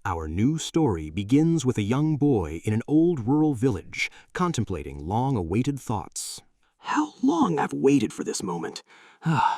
Our new story begins with a young boy in an old rural village, contemplating long-awaited thoughts. How long I've waited for this moment.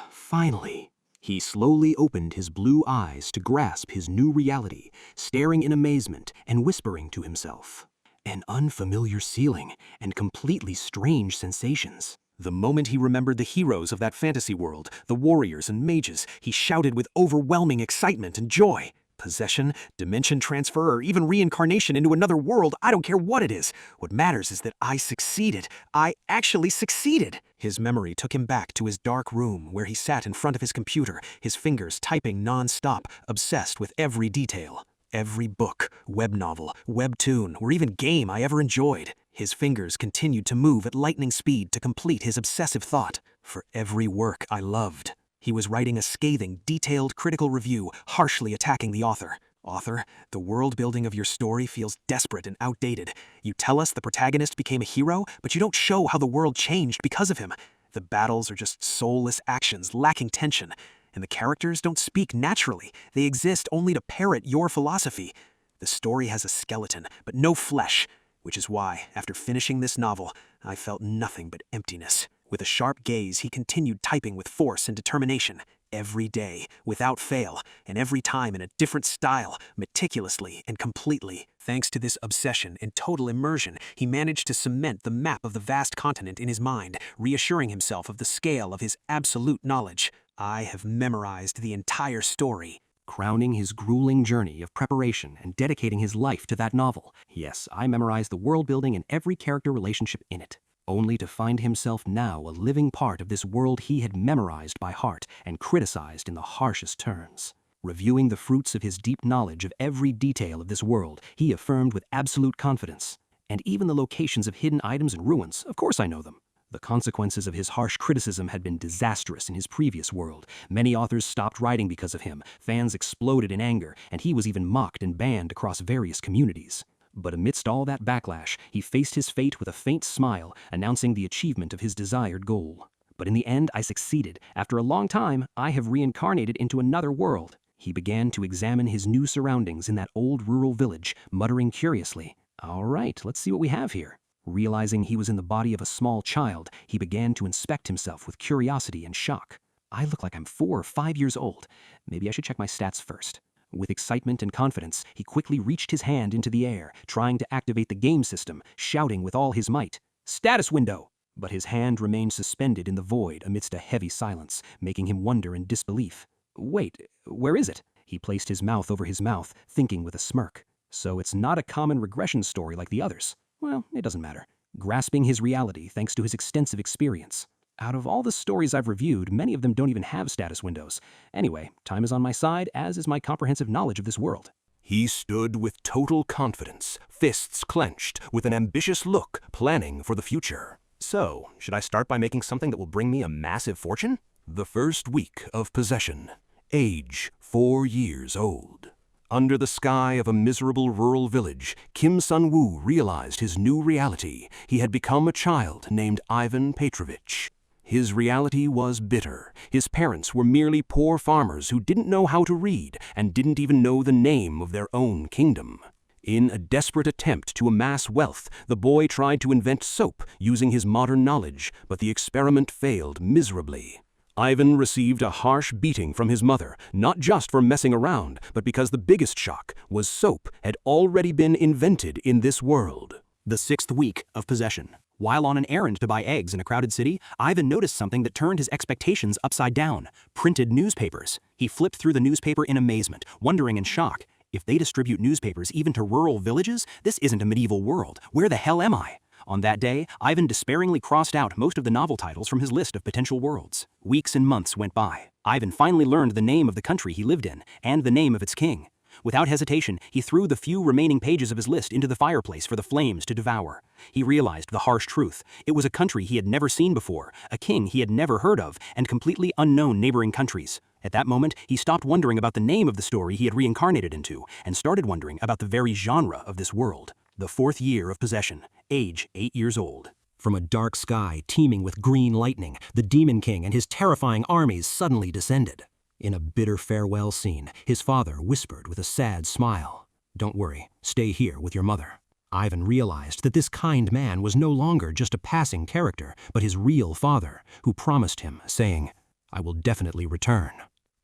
Finally. He slowly opened his blue eyes to grasp his new reality, staring in amazement and whispering to himself. An unfamiliar ceiling and completely strange sensations. The moment he remembered the heroes of that fantasy world, the warriors and mages, he shouted with overwhelming excitement and joy. Possession, dimension transfer, or even reincarnation into another world, I don't care what it is. What matters is that I succeeded. I actually succeeded. His memory took him back to his dark room where he sat in front of his computer, his fingers typing non-stop, obsessed with every detail. Every book, web novel, webtoon, or even game I ever enjoyed. His fingers continued to move at lightning speed to complete his obsessive thought. For every work I loved. He was writing a scathing, detailed critical review, harshly attacking the author. Author, the world building of your story feels desperate and outdated. You tell us the protagonist became a hero, but you don't show how the world changed because of him. The battles are just soulless actions, lacking tension. And the characters don't speak naturally. They exist only to parrot your philosophy. The story has a skeleton, but no flesh. Which is why, after finishing this novel, I felt nothing but emptiness. With a sharp gaze, he continued typing with force and determination. Every day, without fail, and every time in a different style, meticulously and completely. Thanks to this obsession and total immersion, he managed to cement the map of the vast continent in his mind, reassuring himself of the scale of his absolute knowledge. I have memorized the entire story. Crowning his grueling journey of preparation and dedicating his life to that novel. Yes, I memorized the world building and every character relationship in it. Only to find himself now a living part of this world he had memorized by heart and criticized in the harshest terms. Reviewing the fruits of his deep knowledge of every detail of this world, he affirmed with absolute confidence. And even the locations of hidden items and ruins, of course I know them. The consequences of his harsh criticism had been disastrous in his previous world. Many authors stopped writing because of him, fans exploded in anger, and he was even mocked and banned across various communities. But amidst all that backlash, he faced his fate with a faint smile, announcing the achievement of his desired goal. But in the end, I succeeded. After a long time, I have reincarnated into another world. He began to examine his new surroundings in that old rural village, muttering curiously, "All right, let's see what we have here." Realizing he was in the body of a small child, he began to inspect himself with curiosity and shock. I look like I'm 4 or 5 years old. Maybe I should check my stats first. With excitement and confidence, he quickly reached his hand into the air, trying to activate the game system, shouting with all his might, "Status window!" But his hand remained suspended in the void amidst a heavy silence, making him wonder in disbelief. Wait, where is it? He placed his mouth over his mouth, thinking with a smirk. So it's not a common regression story like the others. Well, it doesn't matter. Grasping his reality thanks to his extensive experience. Out of all the stories I've reviewed, many of them don't even have status windows. Anyway, time is on my side, as is my comprehensive knowledge of this world. He stood with total confidence, fists clenched, with an ambitious look, planning for the future. So, should I start by making something that will bring me a massive fortune? The first week of possession. Age 4 years old. Under the sky of a miserable rural village, Kim Sun-woo realized his new reality. He had become a child named Ivan Petrovich. His reality was bitter. His parents were merely poor farmers who didn't know how to read and didn't even know the name of their own kingdom. In a desperate attempt to amass wealth, the boy tried to invent soap using his modern knowledge, but the experiment failed miserably. Ivan received a harsh beating from his mother, not just for messing around, but because the biggest shock was soap had already been invented in this world. The 6th week of possession. While on an errand to buy eggs in a crowded city, Ivan noticed something that turned his expectations upside down. Printed newspapers. He flipped through the newspaper in amazement, wondering in shock. If they distribute newspapers even to rural villages, this isn't a medieval world. Where the hell am I? On that day, Ivan despairingly crossed out most of the novel titles from his list of potential worlds. Weeks and months went by. Ivan finally learned the name of the country he lived in, and the name of its king. Without hesitation, he threw the few remaining pages of his list into the fireplace for the flames to devour. He realized the harsh truth. It was a country he had never seen before, a king he had never heard of, and completely unknown neighboring countries. At that moment, he stopped wondering about the name of the story he had reincarnated into, and started wondering about the very genre of this world. The 4th year of possession, age 8 years old. From a dark sky teeming with green lightning, the Demon King and his terrifying armies suddenly descended. In a bitter farewell scene, his father whispered with a sad smile, Don't worry, stay here with your mother. Ivan realized that this kind man was no longer just a passing character, but his real father, who promised him, saying, "I will definitely return."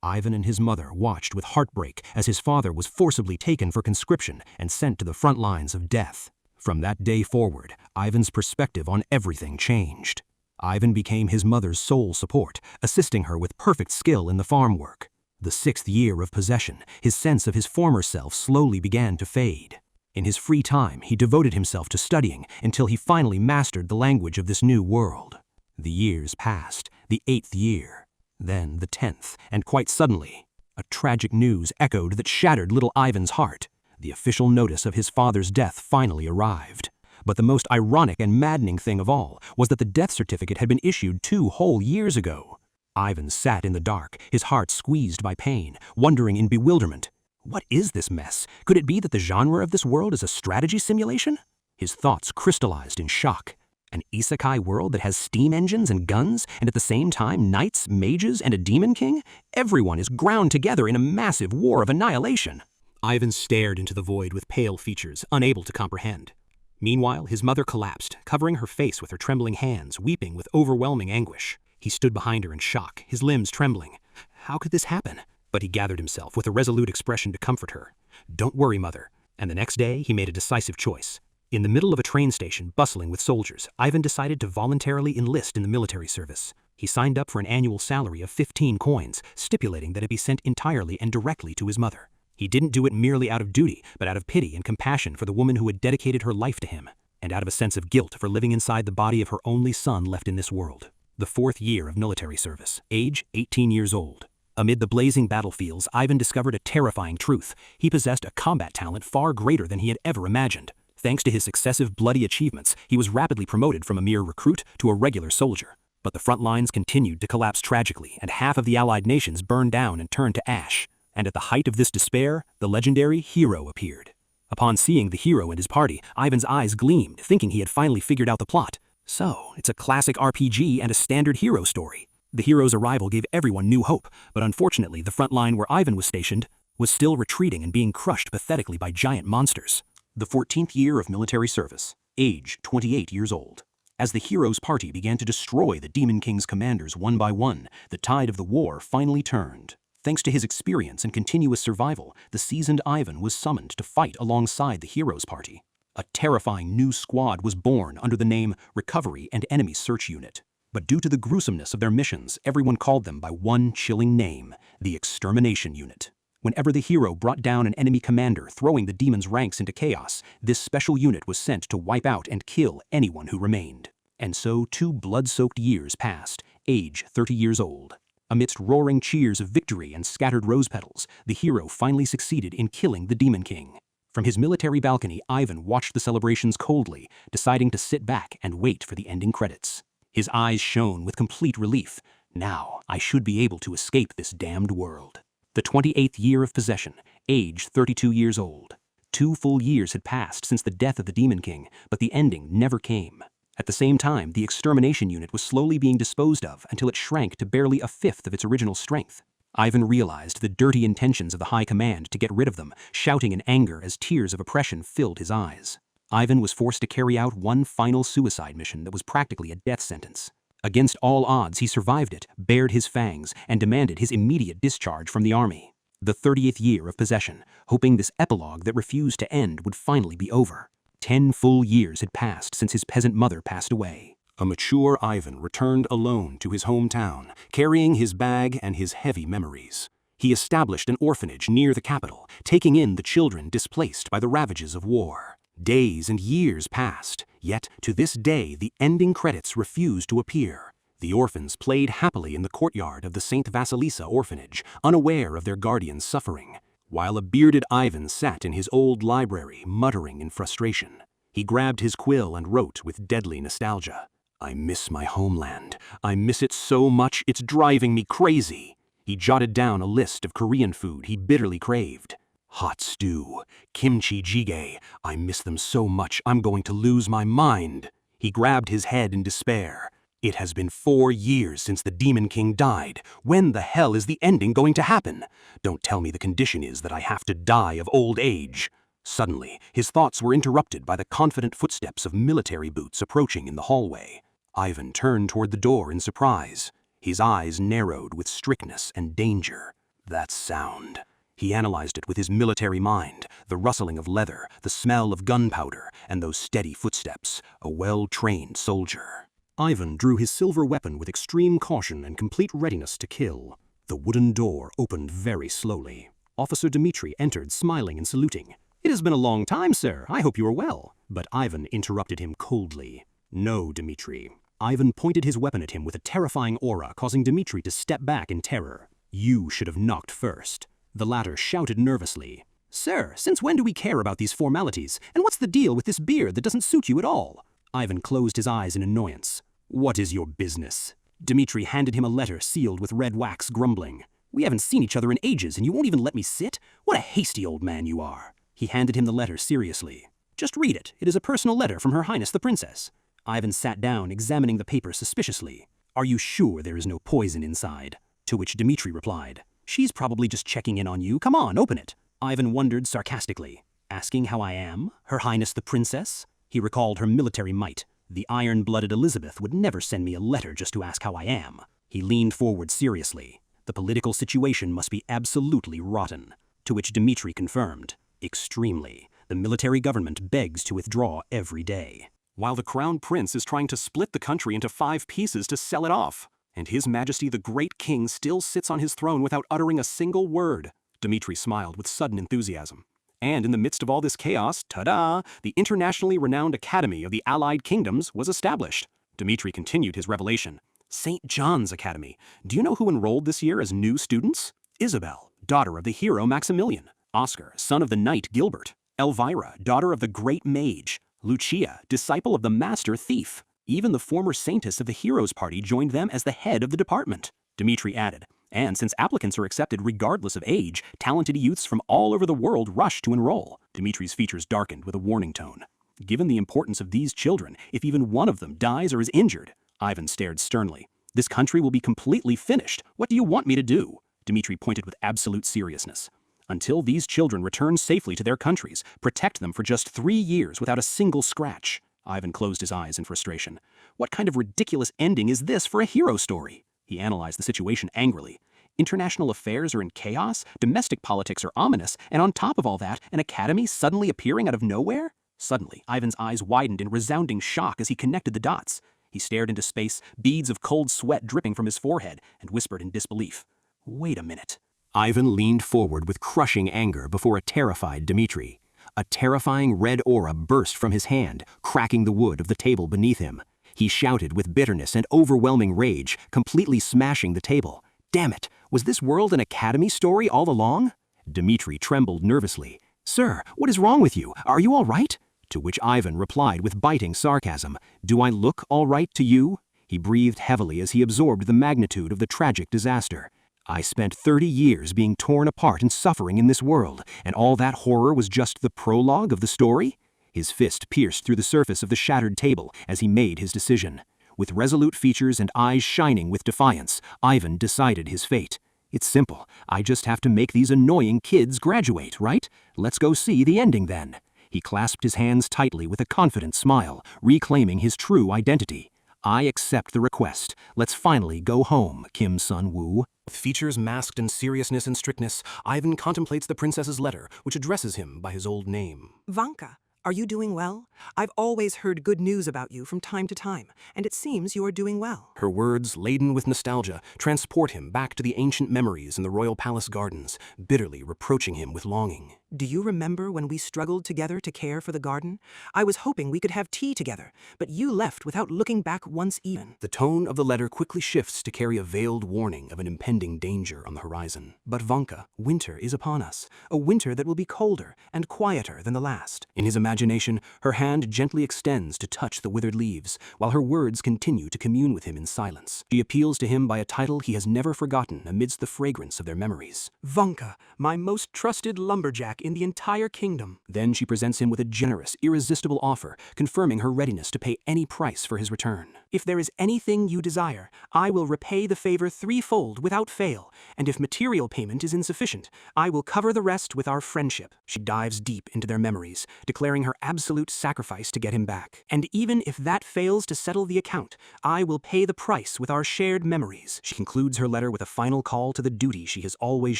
Ivan and his mother watched with heartbreak as his father was forcibly taken for conscription and sent to the front lines of death. From that day forward, Ivan's perspective on everything changed. Ivan became his mother's sole support, assisting her with perfect skill in the farm work. The 6th year of possession, his sense of his former self slowly began to fade. In his free time, he devoted himself to studying until he finally mastered the language of this new world. The years passed, the 8th year, then the 10th, and quite suddenly, a tragic news echoed that shattered little Ivan's heart. The official notice of his father's death finally arrived. But the most ironic and maddening thing of all was that the death certificate had been issued 2 whole years ago. Ivan sat in the dark, his heart squeezed by pain, wondering in bewilderment, what is this mess? Could it be that the genre of this world is a strategy simulation? His thoughts crystallized in shock. An isekai world that has steam engines and guns, and at the same time knights, mages, and a demon king? Everyone is ground together in a massive war of annihilation. Ivan stared into the void with pale features, unable to comprehend. Meanwhile, his mother collapsed, covering her face with her trembling hands, weeping with overwhelming anguish. He stood behind her in shock, his limbs trembling. How could this happen? But he gathered himself with a resolute expression to comfort her. "Don't worry, mother." And the next day, he made a decisive choice. In the middle of a train station bustling with soldiers, Ivan decided to voluntarily enlist in the military service. He signed up for an annual salary of 15 coins, stipulating that it be sent entirely and directly to his mother. He didn't do it merely out of duty, but out of pity and compassion for the woman who had dedicated her life to him, and out of a sense of guilt for living inside the body of her only son left in this world. The 4th year of military service, age 18 years old. Amid the blazing battlefields, Ivan discovered a terrifying truth. He possessed a combat talent far greater than he had ever imagined. Thanks to his successive bloody achievements, he was rapidly promoted from a mere recruit to a regular soldier. But the front lines continued to collapse tragically, and half of the Allied nations burned down and turned to ash. And at the height of this despair, the legendary hero appeared. Upon seeing the hero and his party, Ivan's eyes gleamed, thinking he had finally figured out the plot. So, it's a classic RPG and a standard hero story. The hero's arrival gave everyone new hope, but unfortunately the front line where Ivan was stationed was still retreating and being crushed pathetically by giant monsters. The 14th year of military service, age 28 years old. As the hero's party began to destroy the Demon King's commanders one by one, the tide of the war finally turned. Thanks to his experience and continuous survival, the seasoned Ivan was summoned to fight alongside the hero's party. A terrifying new squad was born under the name Recovery and Enemy Search Unit. But due to the gruesomeness of their missions, everyone called them by one chilling name, the Extermination Unit. Whenever the hero brought down an enemy commander, throwing the demon's ranks into chaos, this special unit was sent to wipe out and kill anyone who remained. And so 2 blood-soaked years passed, age 30 years old. Amidst roaring cheers of victory and scattered rose petals, the hero finally succeeded in killing the Demon King. From his military balcony, Ivan watched the celebrations coldly, deciding to sit back and wait for the ending credits. His eyes shone with complete relief. Now, I should be able to escape this damned world. The 28th year of possession, age 32 years old. 2 full years had passed since the death of the Demon King, but the ending never came. At the same time, the Extermination Unit was slowly being disposed of until it shrank to barely a fifth of its original strength. Ivan realized the dirty intentions of the High Command to get rid of them, shouting in anger as tears of oppression filled his eyes. Ivan was forced to carry out one final suicide mission that was practically a death sentence. Against all odds, he survived it, bared his fangs, and demanded his immediate discharge from the army. The 30th year of possession, hoping this epilogue that refused to end would finally be over. 10 full years had passed since his peasant mother passed away. A mature Ivan returned alone to his hometown, carrying his bag and his heavy memories. He established an orphanage near the capital, taking in the children displaced by the ravages of war. Days and years passed, yet to this day the ending credits refused to appear. The orphans played happily in the courtyard of the St. Vasilisa orphanage, unaware of their guardian's suffering, while a bearded Ivan sat in his old library, muttering in frustration. He grabbed his quill and wrote with deadly nostalgia. "I miss my homeland. I miss it so much it's driving me crazy." He jotted down a list of Korean food he bitterly craved. Hot stew, kimchi jjigae, I miss them so much I'm going to lose my mind. He grabbed his head in despair. It has been 4 years since the Demon King died. When the hell is the ending going to happen? Don't tell me the condition is that I have to die of old age. Suddenly, his thoughts were interrupted by the confident footsteps of military boots approaching in the hallway. Ivan turned toward the door in surprise. His eyes narrowed with strictness and danger. That sound. He analyzed it with his military mind, the rustling of leather, the smell of gunpowder, and those steady footsteps, a well-trained soldier. Ivan drew his silver weapon with extreme caution and complete readiness to kill. The wooden door opened very slowly. Officer Dmitri entered, smiling and saluting. "It has been a long time, sir. I hope you are well." But Ivan interrupted him coldly. "No, Dmitri." Ivan pointed his weapon at him with a terrifying aura, causing Dmitri to step back in terror. "You should have knocked first." The latter shouted nervously. "Sir, since when do we care about these formalities? And what's the deal with this beard that doesn't suit you at all?" Ivan closed his eyes in annoyance. "What is your business?" Dmitri handed him a letter sealed with red wax, grumbling. "We haven't seen each other in ages, and you won't even let me sit? What a hasty old man you are." He handed him the letter seriously. "Just read it. It is a personal letter from Her Highness the Princess." Ivan sat down, examining the paper suspiciously. "Are you sure there is no poison inside?" To which Dmitri replied, "She's probably just checking in on you. Come on, open it." Ivan wondered sarcastically. Asking how I am? Her Highness the Princess? He recalled her military might. The iron-blooded Elizabeth would never send me a letter just to ask how I am. He leaned forward seriously. The political situation must be absolutely rotten. To which Dmitri confirmed, "Extremely. The military government begs to withdraw every day, while the crown prince is trying to split the country into 5 pieces to sell it off. And His Majesty the Great King still sits on his throne without uttering a single word." Dmitri smiled with sudden enthusiasm. "And in the midst of all this chaos, ta-da, the internationally renowned Academy of the Allied Kingdoms was established." Dmitri continued his revelation. "St. John's Academy. Do you know who enrolled this year as new students? Isabel, daughter of the hero Maximilian. Oscar, son of the knight Gilbert. Elvira, daughter of the great mage. Lucia, disciple of the master thief. Even the former saintess of the Heroes Party joined them as the head of the department." Dmitri added, "And since applicants are accepted regardless of age, talented youths from all over the world rush to enroll." Dmitri's features darkened with a warning tone. "Given the importance of these children, if even one of them dies or is injured..." Ivan stared sternly. "This country will be completely finished. What do you want me to do?" Dmitri pointed with absolute seriousness. "Until these children return safely to their countries, protect them for just 3 years without a single scratch." Ivan closed his eyes in frustration. What kind of ridiculous ending is this for a hero story? He analyzed the situation angrily. International affairs are in chaos, domestic politics are ominous, and on top of all that, an academy suddenly appearing out of nowhere? Suddenly, Ivan's eyes widened in resounding shock as he connected the dots. He stared into space, beads of cold sweat dripping from his forehead, and whispered in disbelief, "Wait a minute." Ivan leaned forward with crushing anger before a terrified Dmitri. A terrifying red aura burst from his hand, cracking the wood of the table beneath him. He shouted with bitterness and overwhelming rage, completely smashing the table. Damn it! Was this world an academy story all along? Dmitri trembled nervously. "Sir, what is wrong with you? Are you all right?" To which Ivan replied with biting sarcasm, "Do I look all right to you?" He breathed heavily as he absorbed the magnitude of the tragic disaster. "I spent 30 years being torn apart and suffering in this world, and all that horror was just the prologue of the story?" His fist pierced through the surface of the shattered table as he made his decision. With resolute features and eyes shining with defiance, Ivan decided his fate. "It's simple. I just have to make these annoying kids graduate, right? Let's go see the ending then." He clasped his hands tightly with a confident smile, reclaiming his true identity. "I accept the request. Let's finally go home, Kim Sun-woo." With features masked in seriousness and strictness, Ivan contemplates the princess's letter, which addresses him by his old name. Vanka, are you doing well? I've always heard good news about you from time to time, and it seems you are doing well. Her words, laden with nostalgia, transport him back to the ancient memories in the royal palace gardens, bitterly reproaching him with longing. Do you remember when we struggled together to care for the garden? I was hoping we could have tea together, but you left without looking back once even. The tone of the letter quickly shifts to carry a veiled warning of an impending danger on the horizon. But Vanka, winter is upon us, a winter that will be colder and quieter than the last. In his imagination, her hand gently extends to touch the withered leaves, while her words continue to commune with him in silence. She appeals to him by a title he has never forgotten amidst the fragrance of their memories. Vanka, my most trusted lumberjack in the entire kingdom. Then she presents him with a generous, irresistible offer, confirming her readiness to pay any price for his return. If there is anything you desire, I will repay the favor threefold without fail, and if material payment is insufficient, I will cover the rest with our friendship. She dives deep into their memories, declaring her absolute sacrifice to get him back. And even if that fails to settle the account, I will pay the price with our shared memories. She concludes her letter with a final call to the duty she has always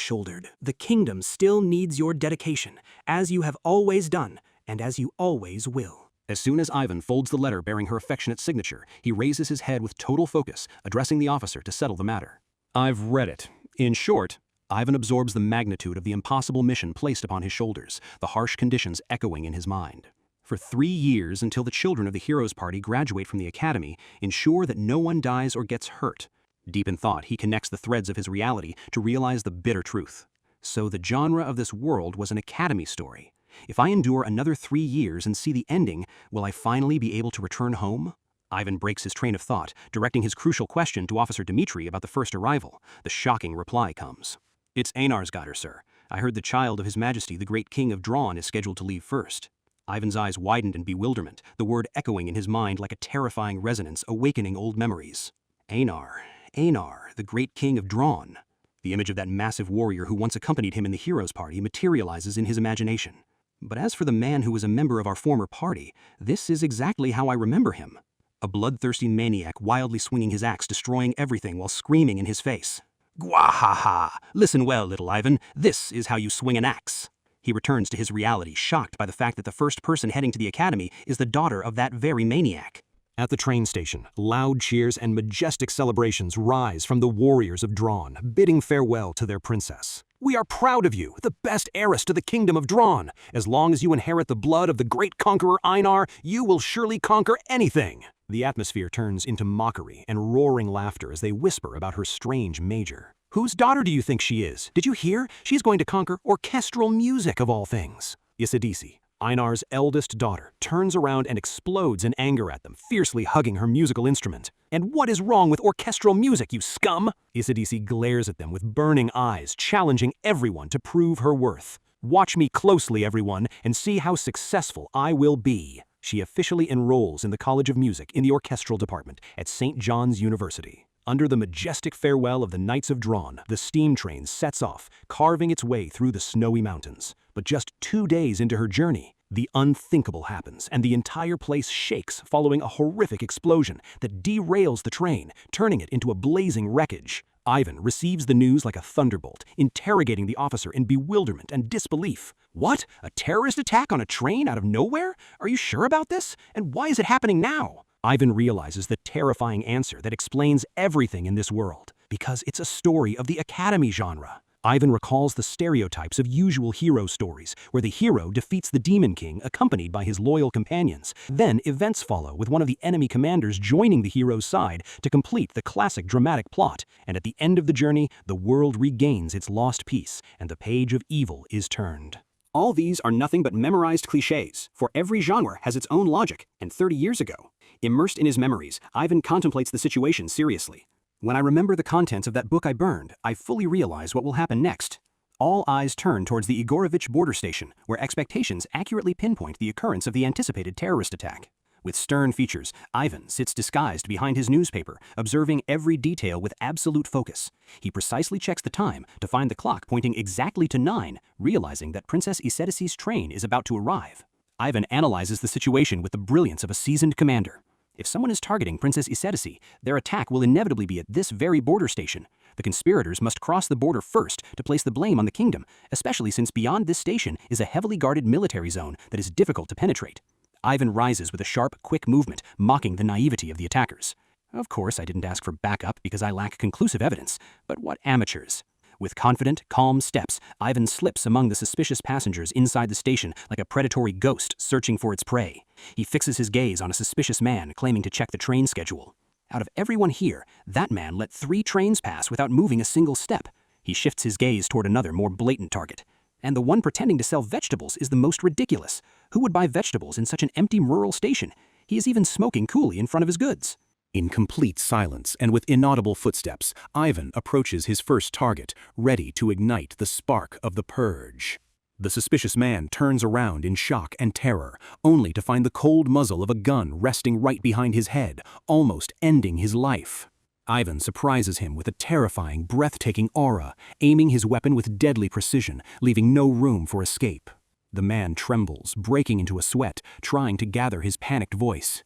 shouldered. The kingdom still needs your dedication, as you have always done, and as you always will. As soon as Ivan folds the letter bearing her affectionate signature, he raises his head with total focus, addressing the officer to settle the matter. I've read it. In short, Ivan absorbs the magnitude of the impossible mission placed upon his shoulders, the harsh conditions echoing in his mind. For 3 years, until the children of the Heroes Party graduate from the academy, ensure that no one dies or gets hurt. Deep in thought, he connects the threads of his reality to realize the bitter truth. So the genre of this world was an academy story. If I endure another 3 years and see the ending, will I finally be able to return home? Ivan breaks his train of thought, directing his crucial question to Officer Dmitri about the first arrival. The shocking reply comes. It's Einar's got her, sir. I heard the child of His Majesty the Great King of Drawn is scheduled to leave first. Ivan's eyes widened in bewilderment, the word echoing in his mind like a terrifying resonance, awakening old memories. Einar, the Great King of Drawn. The image of that massive warrior who once accompanied him in the Heroes Party materializes in his imagination. But as for the man who was a member of our former party, this is exactly how I remember him. A bloodthirsty maniac wildly swinging his axe, destroying everything while screaming in his face. Gwahaha! Listen well, little Ivan, this is how you swing an axe. He returns to his reality, shocked by the fact that the first person heading to the academy is the daughter of that very maniac. At the train station, loud cheers and majestic celebrations rise from the warriors of Drawn, bidding farewell to their princess. We are proud of you, the best heiress to the kingdom of Drawn. As long as you inherit the blood of the great conqueror Einar, you will surely conquer anything. The atmosphere turns into mockery and roaring laughter as they whisper about her strange major. Whose daughter do you think she is? Did you hear? She's going to conquer orchestral music of all things. Isidisi, Einar's eldest daughter, turns around and explodes in anger at them, fiercely hugging her musical instrument. And what is wrong with orchestral music, you scum? Isidisi glares at them with burning eyes, challenging everyone to prove her worth. Watch me closely, everyone, and see how successful I will be. She officially enrolls in the College of Music in the orchestral department at St. John's University. Under the majestic farewell of the Knights of Drawn, the steam train sets off, carving its way through the snowy mountains. But just 2 days into her journey, the unthinkable happens, and the entire place shakes following a horrific explosion that derails the train, turning it into a blazing wreckage. Ivan receives the news like a thunderbolt, interrogating the officer in bewilderment and disbelief. What? A terrorist attack on a train out of nowhere? Are you sure about this? And why is it happening now? Ivan realizes the terrifying answer that explains everything in this world, because it's a story of the academy genre. Ivan recalls the stereotypes of usual hero stories, where the hero defeats the Demon King accompanied by his loyal companions. Then events follow, with one of the enemy commanders joining the hero's side to complete the classic dramatic plot. And at the end of the journey, the world regains its lost peace, and the page of evil is turned. All these are nothing but memorized cliches, for every genre has its own logic, and 30 years ago. Immersed in his memories, Ivan contemplates the situation seriously. When I remember the contents of that book I burned, I fully realize what will happen next. All eyes turn towards the Igorovich border station, where expectations accurately pinpoint the occurrence of the anticipated terrorist attack. With stern features, Ivan sits disguised behind his newspaper, observing every detail with absolute focus. He precisely checks the time to find the clock pointing exactly to 9, realizing that Princess Isidisi's train is about to arrive. Ivan analyzes the situation with the brilliance of a seasoned commander. If someone is targeting Princess Isidisi, their attack will inevitably be at this very border station. The conspirators must cross the border first to place the blame on the kingdom, especially since beyond this station is a heavily guarded military zone that is difficult to penetrate. Ivan rises with a sharp, quick movement, mocking the naivety of the attackers. Of course, I didn't ask for backup because I lack conclusive evidence, but what amateurs. With confident, calm steps, Ivan slips among the suspicious passengers inside the station like a predatory ghost searching for its prey. He fixes his gaze on a suspicious man claiming to check the train schedule. Out of everyone here, that man let 3 trains pass without moving a single step. He shifts his gaze toward another, more blatant target. And the one pretending to sell vegetables is the most ridiculous. Who would buy vegetables in such an empty rural station? He is even smoking coolly in front of his goods. In complete silence and with inaudible footsteps, Ivan approaches his first target, ready to ignite the spark of the purge. The suspicious man turns around in shock and terror, only to find the cold muzzle of a gun resting right behind his head, almost ending his life. Ivan surprises him with a terrifying, breathtaking aura, aiming his weapon with deadly precision, leaving no room for escape. The man trembles, breaking into a sweat, trying to gather his panicked voice.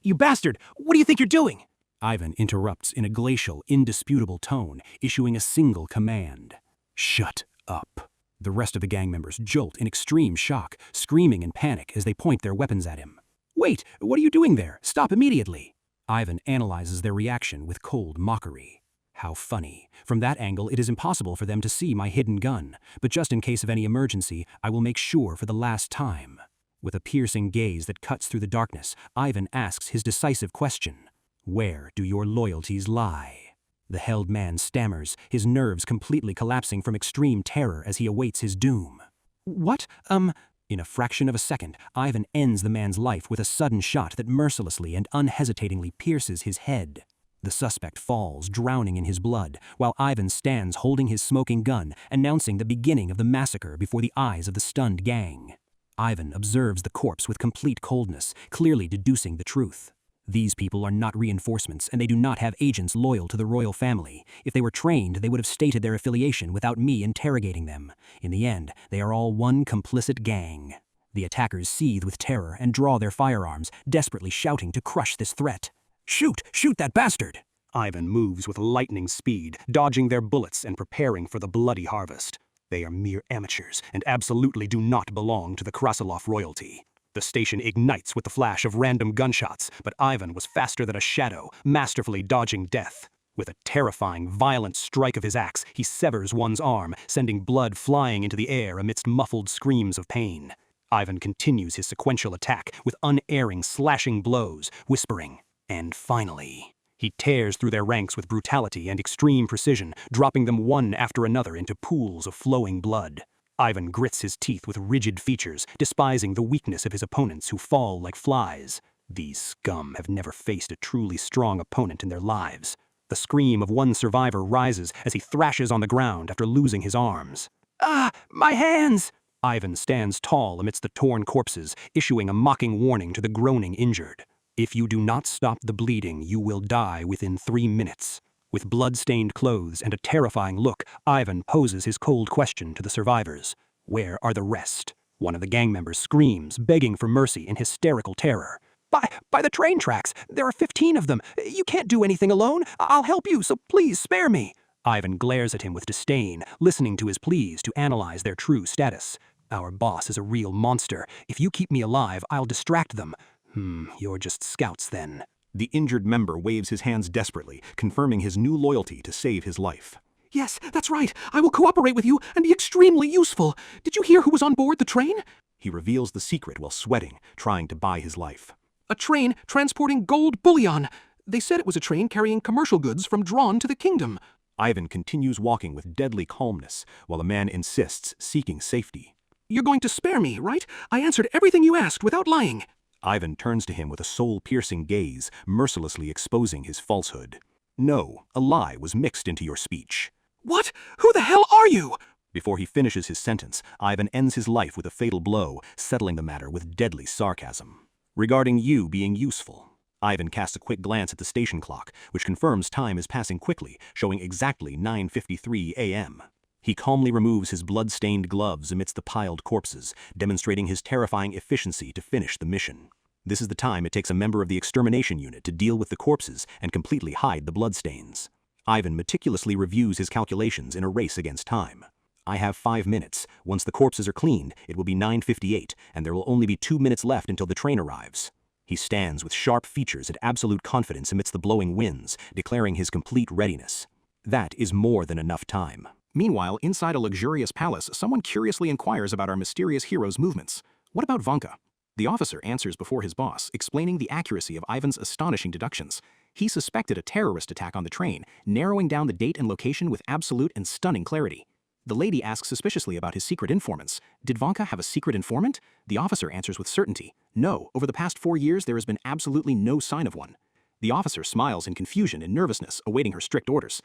You bastard! What do you think you're doing? Ivan interrupts in a glacial, indisputable tone, issuing a single command. Shut up. The rest of the gang members jolt in extreme shock, screaming in panic as they point their weapons at him. Wait, what are you doing there? Stop immediately. Ivan analyzes their reaction with cold mockery. How funny. From that angle, it is impossible for them to see my hidden gun, but just in case of any emergency, I will make sure for the last time. With a piercing gaze that cuts through the darkness, Ivan asks his decisive question. Where do your loyalties lie? The held man stammers, his nerves completely collapsing from extreme terror as he awaits his doom. What? In a fraction of a second, Ivan ends the man's life with a sudden shot that mercilessly and unhesitatingly pierces his head. The suspect falls, drowning in his blood, while Ivan stands holding his smoking gun, announcing the beginning of the massacre before the eyes of the stunned gang. Ivan observes the corpse with complete coldness, clearly deducing the truth. These people are not reinforcements, and they do not have agents loyal to the royal family. If they were trained, they would have stated their affiliation without me interrogating them. In the end, they are all one complicit gang. The attackers seethe with terror and draw their firearms, desperately shouting to crush this threat. Shoot! Shoot that bastard! Ivan moves with lightning speed, dodging their bullets and preparing for the bloody harvest. They are mere amateurs and absolutely do not belong to the Krasilov royalty. The station ignites with the flash of random gunshots, but Ivan was faster than a shadow, masterfully dodging death. With a terrifying, violent strike of his axe, he severs one's arm, sending blood flying into the air amidst muffled screams of pain. Ivan continues his sequential attack with unerring, slashing blows, whispering, and finally. He tears through their ranks with brutality and extreme precision, dropping them one after another into pools of flowing blood. Ivan grits his teeth with rigid features, despising the weakness of his opponents who fall like flies. These scum have never faced a truly strong opponent in their lives. The scream of one survivor rises as he thrashes on the ground after losing his arms. Ah, my hands! Ivan stands tall amidst the torn corpses, issuing a mocking warning to the groaning injured. If you do not stop the bleeding, you will die within 3 minutes. With blood-stained clothes and a terrifying look, Ivan poses his cold question to the survivors. Where are the rest? One of the gang members screams, begging for mercy in hysterical terror. By the train tracks! There are 15 of them! You can't do anything alone! I'll help you, so please spare me! Ivan glares at him with disdain, listening to his pleas to analyze their true status. Our boss is a real monster. If you keep me alive, I'll distract them. You're just scouts then. The injured member waves his hands desperately, confirming his new loyalty to save his life. Yes, that's right. I will cooperate with you and be extremely useful. Did you hear who was on board the train? He reveals the secret while sweating, trying to buy his life. A train transporting gold bullion. They said it was a train carrying commercial goods from Drawn to the kingdom. Ivan continues walking with deadly calmness, while the man insists, seeking safety. You're going to spare me, right? I answered everything you asked without lying. Ivan turns to him with a soul-piercing gaze, mercilessly exposing his falsehood. No, a lie was mixed into your speech. What? Who the hell are you? Before he finishes his sentence, Ivan ends his life with a fatal blow, settling the matter with deadly sarcasm. Regarding you being useful. Ivan casts a quick glance at the station clock, which confirms time is passing quickly, showing exactly 9:53 a.m. He calmly removes his blood-stained gloves amidst the piled corpses, demonstrating his terrifying efficiency to finish the mission. This is the time it takes a member of the extermination unit to deal with the corpses and completely hide the bloodstains. Ivan meticulously reviews his calculations in a race against time. I have 5 minutes. Once the corpses are cleaned, it will be 9:58, and there will only be 2 minutes left until the train arrives. He stands with sharp features and absolute confidence amidst the blowing winds, declaring his complete readiness. That is more than enough time. Meanwhile, inside a luxurious palace, someone curiously inquires about our mysterious hero's movements. What about Vanka? The officer answers before his boss, explaining the accuracy of Ivan's astonishing deductions. He suspected a terrorist attack on the train, narrowing down the date and location with absolute and stunning clarity. The lady asks suspiciously about his secret informants. Did Vanka have a secret informant? The officer answers with certainty. No, over the past 4 years there has been absolutely no sign of one. The officer smiles in confusion and nervousness, awaiting her strict orders.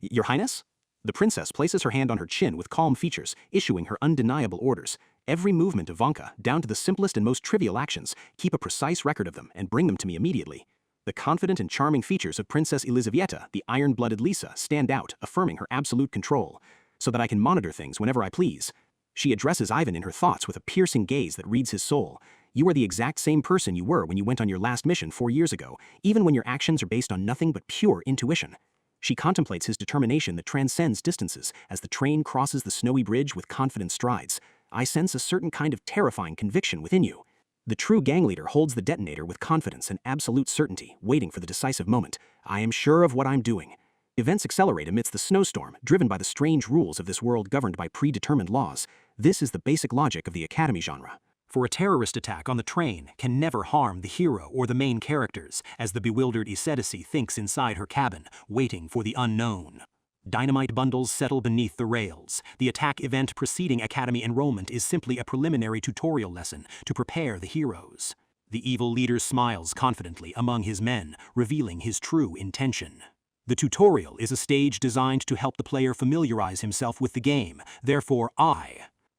Your Highness? The princess places her hand on her chin with calm features, issuing her undeniable orders. Every movement of Vanka, down to the simplest and most trivial actions, keep a precise record of them and bring them to me immediately. The confident and charming features of Princess Elizaveta, the iron-blooded Lisa, stand out, affirming her absolute control, so that I can monitor things whenever I please. She addresses Ivan in her thoughts with a piercing gaze that reads his soul. You are the exact same person you were when you went on your last mission 4 years ago, even when your actions are based on nothing but pure intuition. She contemplates his determination that transcends distances as the train crosses the snowy bridge with confident strides. I sense a certain kind of terrifying conviction within you. The true gang leader holds the detonator with confidence and absolute certainty, waiting for the decisive moment. I am sure of what I'm doing. Events accelerate amidst the snowstorm, driven by the strange rules of this world governed by predetermined laws. This is the basic logic of the Academy genre. For a terrorist attack on the train can never harm the hero or the main characters, as the bewildered Isetisi thinks inside her cabin, waiting for the unknown. Dynamite bundles settle beneath the rails. The attack event preceding Academy enrollment is simply a preliminary tutorial lesson to prepare the heroes. The evil leader smiles confidently among his men, revealing his true intention. The tutorial is a stage designed to help the player familiarize himself with the game, therefore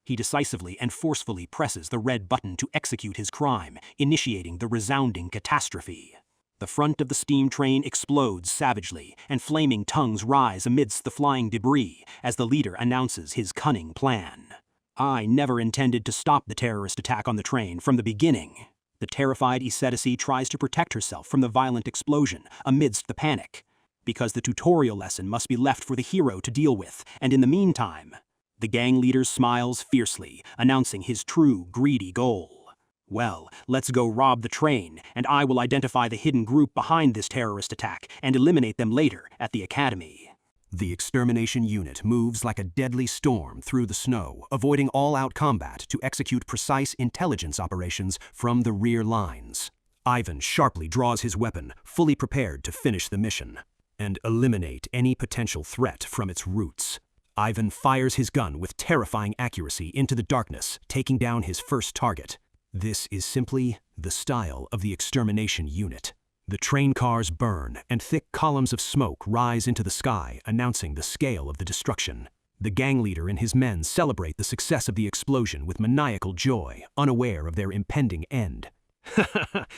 He decisively and forcefully presses the red button to execute his crime, initiating the resounding catastrophe. The front of the steam train explodes savagely, and flaming tongues rise amidst the flying debris as the leader announces his cunning plan. I never intended to stop the terrorist attack on the train from the beginning. The terrified Isetisi tries to protect herself from the violent explosion amidst the panic, because the tutorial lesson must be left for the hero to deal with, and in the meantime, the gang leader smiles fiercely, announcing his true greedy goal. Well, let's go rob the train, and I will identify the hidden group behind this terrorist attack and eliminate them later at the Academy. The extermination unit moves like a deadly storm through the snow, avoiding all-out combat to execute precise intelligence operations from the rear lines. Ivan sharply draws his weapon, fully prepared to finish the mission and eliminate any potential threat from its roots. Ivan fires his gun with terrifying accuracy into the darkness, taking down his first target. This is simply the style of the extermination unit. The train cars burn, and thick columns of smoke rise into the sky, announcing the scale of the destruction. The gang leader and his men celebrate the success of the explosion with maniacal joy, unaware of their impending end.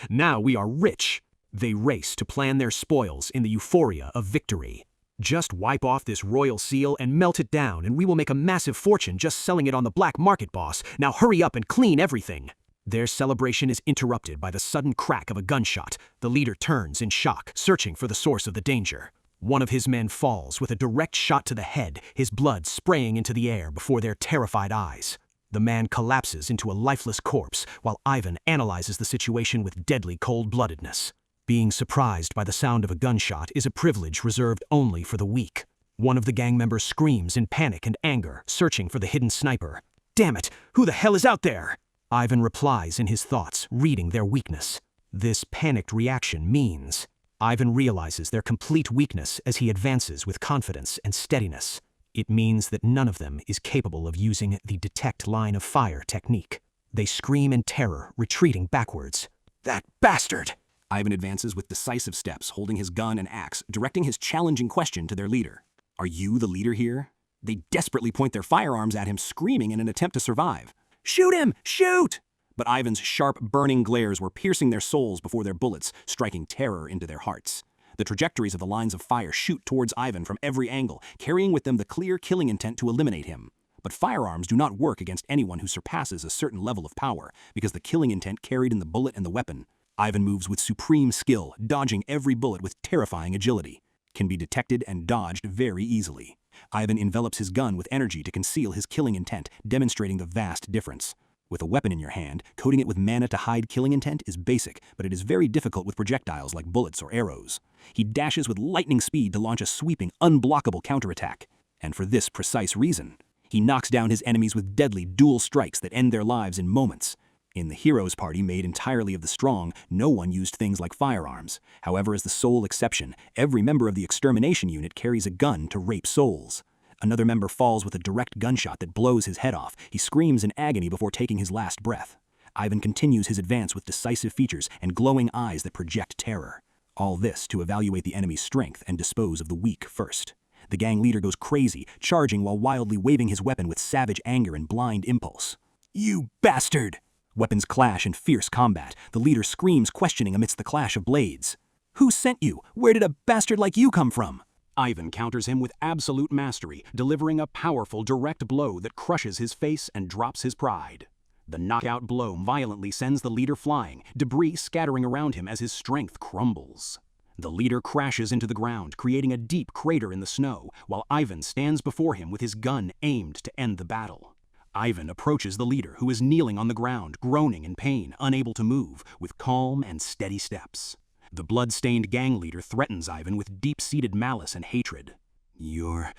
Now we are rich! They race to plan their spoils in the euphoria of victory. Just wipe off this royal seal and melt it down, and we will make a massive fortune just selling it on the black market, boss. Now hurry up and clean everything. Their celebration is interrupted by the sudden crack of a gunshot. The leader turns in shock, searching for the source of the danger. One of his men falls with a direct shot to the head, his blood spraying into the air before their terrified eyes. The man collapses into a lifeless corpse, while Ivan analyzes the situation with deadly cold-bloodedness. Being surprised by the sound of a gunshot is a privilege reserved only for the weak. One of the gang members screams in panic and anger, searching for the hidden sniper. "Damn it! Who the hell is out there?" Ivan replies in his thoughts, reading their weakness. This panicked reaction means Ivan realizes their complete weakness as he advances with confidence and steadiness. It means that none of them is capable of using the detect line of fire technique. They scream in terror, retreating backwards. "That bastard!" Ivan advances with decisive steps, holding his gun and axe, directing his challenging question to their leader. "Are you the leader here?" They desperately point their firearms at him, screaming in an attempt to survive. "Shoot him! Shoot!" But Ivan's sharp, burning glares were piercing their souls before their bullets, striking terror into their hearts. The trajectories of the lines of fire shoot towards Ivan from every angle, carrying with them the clear killing intent to eliminate him. But firearms do not work against anyone who surpasses a certain level of power, because the killing intent carried in the bullet and the weapon. Ivan moves with supreme skill, dodging every bullet with terrifying agility. Can be detected and dodged very easily. Ivan envelops his gun with energy to conceal his killing intent, demonstrating the vast difference. With a weapon in your hand, coating it with mana to hide killing intent is basic, but it is very difficult with projectiles like bullets or arrows. He dashes with lightning speed to launch a sweeping, unblockable counterattack. And for this precise reason, he knocks down his enemies with deadly dual strikes that end their lives in moments. In the hero's party made entirely of the strong, no one used things like firearms. However, as the sole exception, every member of the extermination unit carries a gun to rape souls. Another member falls with a direct gunshot that blows his head off. He screams in agony before taking his last breath. Ivan continues his advance with decisive features and glowing eyes that project terror. All this to evaluate the enemy's strength and dispose of the weak first. The gang leader goes crazy, charging while wildly waving his weapon with savage anger and blind impulse. "You bastard!" Weapons clash in fierce combat. The leader screams, questioning amidst the clash of blades. "Who sent you? Where did a bastard like you come from?" Ivan counters him with absolute mastery, delivering a powerful, direct blow that crushes his face and drops his pride. The knockout blow violently sends the leader flying, debris scattering around him as his strength crumbles. The leader crashes into the ground, creating a deep crater in the snow, while Ivan stands before him with his gun aimed to end the battle. Ivan approaches the leader, who is kneeling on the ground, groaning in pain, unable to move, with calm and steady steps. The blood-stained gang leader threatens Ivan with deep-seated malice and hatred. Your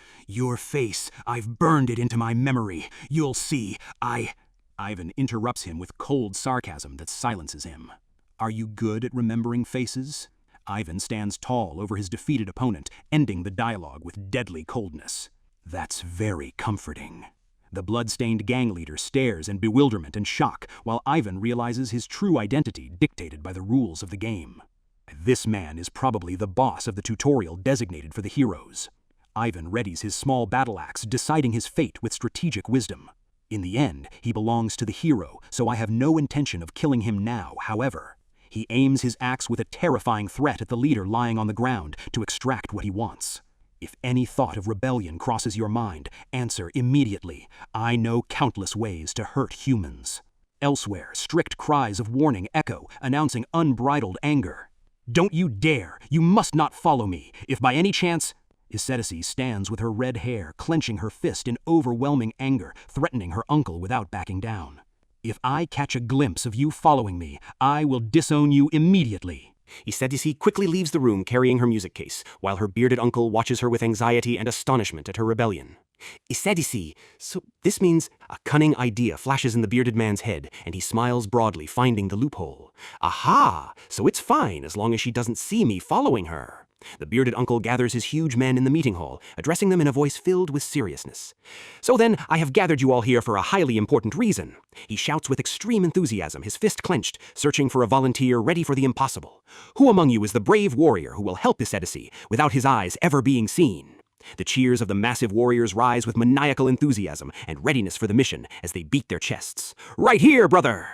face, I've burned it into my memory. You'll see, Ivan interrupts him with cold sarcasm that silences him. Are you good at remembering faces? Ivan stands tall over his defeated opponent, ending the dialogue with deadly coldness. That's very comforting. The blood-stained gang leader stares in bewilderment and shock, while Ivan realizes his true identity dictated by the rules of the game. This man is probably the boss of the tutorial designated for the heroes. Ivan readies his small battle axe, deciding his fate with strategic wisdom. In the end, he belongs to the hero, so I have no intention of killing him now, however. He aims his axe with a terrifying threat at the leader lying on the ground to extract what he wants. If any thought of rebellion crosses your mind, answer immediately. I know countless ways to hurt humans. Elsewhere, strict cries of warning echo, announcing unbridled anger. Don't you dare! You must not follow me! If by any chance... Isetisi stands with her red hair, clenching her fist in overwhelming anger, threatening her uncle without backing down. If I catch a glimpse of you following me, I will disown you immediately. Isetisi quickly leaves the room carrying her music case, while her bearded uncle watches her with anxiety and astonishment at her rebellion. Isetisi, so this means... A cunning idea flashes in the bearded man's head, and he smiles broadly, finding the loophole. Aha! So it's fine as long as she doesn't see me following her. The bearded uncle gathers his huge men in the meeting hall, addressing them in a voice filled with seriousness. So then, I have gathered you all here for a highly important reason. He shouts with extreme enthusiasm, his fist clenched, searching for a volunteer ready for the impossible. Who among you is the brave warrior who will help Isetisi without his eyes ever being seen? The cheers of the massive warriors rise with maniacal enthusiasm and readiness for the mission as they beat their chests. Right here, brother!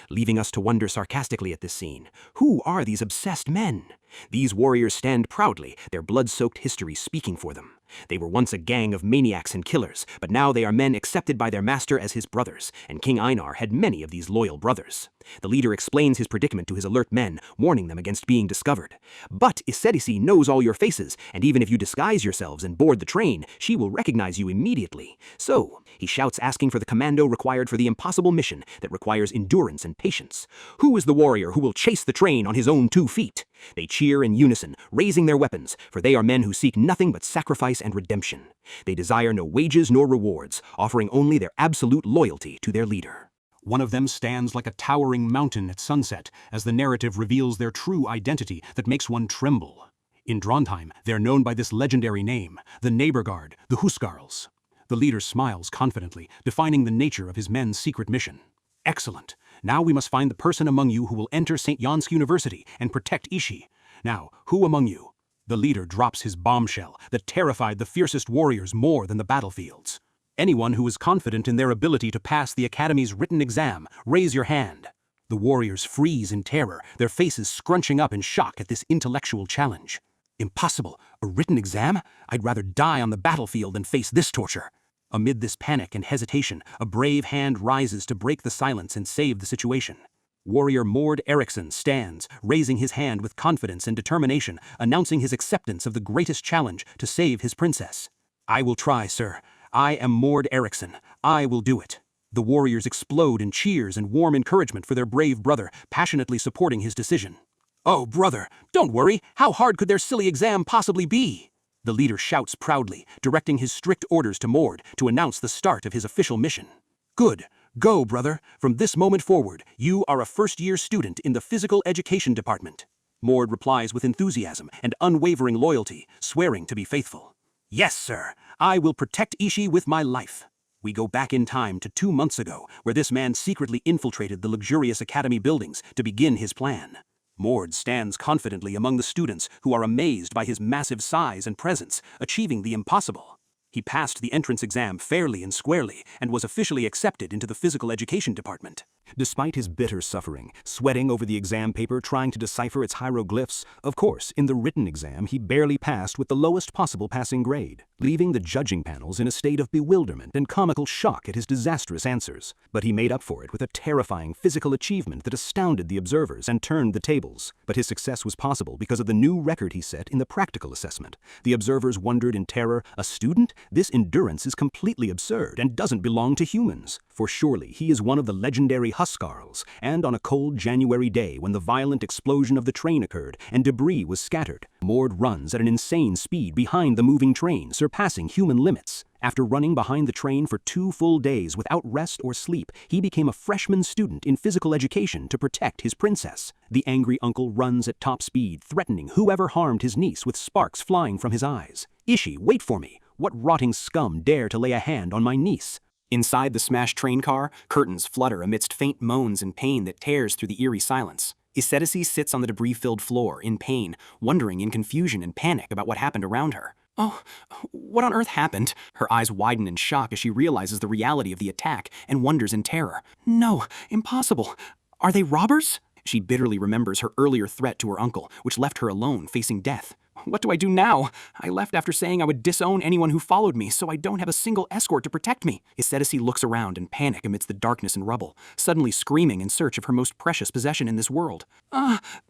Leaving us to wonder sarcastically at this scene. Who are these obsessed men? These warriors stand proudly, their blood-soaked history speaking for them. They were once a gang of maniacs and killers, but now they are men accepted by their master as his brothers, and King Einar had many of these loyal brothers. The leader explains his predicament to his alert men, warning them against being discovered. But Isetisi knows all your faces, and even if you disguise yourselves and board the train, she will recognize you immediately. So, he shouts, asking for the commando required for the impossible mission that requires endurance and patience. Who is the warrior who will chase the train on his own 2 feet? They cheer in unison, raising their weapons, for they are men who seek nothing but sacrifice and redemption. They desire no wages nor rewards, offering only their absolute loyalty to their leader. One of them stands like a towering mountain at sunset, as the narrative reveals their true identity that makes one tremble. In Drontheim, they're known by this legendary name, the Neighbor Guard, the Huskarls. The leader smiles confidently, defining the nature of his men's secret mission. Excellent. Now we must find the person among you who will enter St. Jansk University and protect Ishi. Now, who among you? The leader drops his bombshell that terrified the fiercest warriors more than the battlefields. Anyone who is confident in their ability to pass the Academy's written exam, raise your hand. The warriors freeze in terror, their faces scrunching up in shock at this intellectual challenge. Impossible! A written exam? I'd rather die on the battlefield than face this torture. Amid this panic and hesitation, a brave hand rises to break the silence and save the situation. Warrior Mord Eriksson stands, raising his hand with confidence and determination, announcing his acceptance of the greatest challenge to save his princess. I will try, sir. I am Mord Eriksson. I will do it. The warriors explode in cheers and warm encouragement for their brave brother, passionately supporting his decision. Oh, brother, don't worry. How hard could their silly exam possibly be? The leader shouts proudly, directing his strict orders to Mord to announce the start of his official mission. Good. Go, brother. From this moment forward, you are a first-year student in the Physical Education Department. Mord replies with enthusiasm and unwavering loyalty, swearing to be faithful. Yes, sir. I will protect Ishi with my life. We go back in time to 2 months ago, where this man secretly infiltrated the luxurious academy buildings to begin his plan. Mord stands confidently among the students who are amazed by his massive size and presence, achieving the impossible. He passed the entrance exam fairly and squarely and was officially accepted into the physical education department. Despite his bitter suffering, sweating over the exam paper trying to decipher its hieroglyphs, of course, in the written exam he barely passed with the lowest possible passing grade, leaving the judging panels in a state of bewilderment and comical shock at his disastrous answers. But he made up for it with a terrifying physical achievement that astounded the observers and turned the tables. But his success was possible because of the new record he set in the practical assessment. The observers wondered in terror, a student? This endurance is completely absurd and doesn't belong to humans. For surely he is one of the legendary Huskarls, and on a cold January day when the violent explosion of the train occurred and debris was scattered, Mord runs at an insane speed behind the moving train, surpassing human limits. After running behind the train for 2 full days without rest or sleep, he became a freshman student in physical education to protect his princess. The angry uncle runs at top speed, threatening whoever harmed his niece with sparks flying from his eyes. Ishi, wait for me! What rotting scum dare to lay a hand on my niece? Inside the smashed train car, curtains flutter amidst faint moans and pain that tears through the eerie silence. Isetice sits on the debris-filled floor, in pain, wondering in confusion and panic about what happened around her. Oh, what on earth happened? Her eyes widen in shock as she realizes the reality of the attack and wonders in terror. No, impossible. Are they robbers? She bitterly remembers her earlier threat to her uncle, which left her alone, facing death. What do I do now? I left after saying I would disown anyone who followed me, so I don't have a single escort to protect me. Isetice looks around in panic amidst the darkness and rubble, suddenly screaming in search of her most precious possession in this world.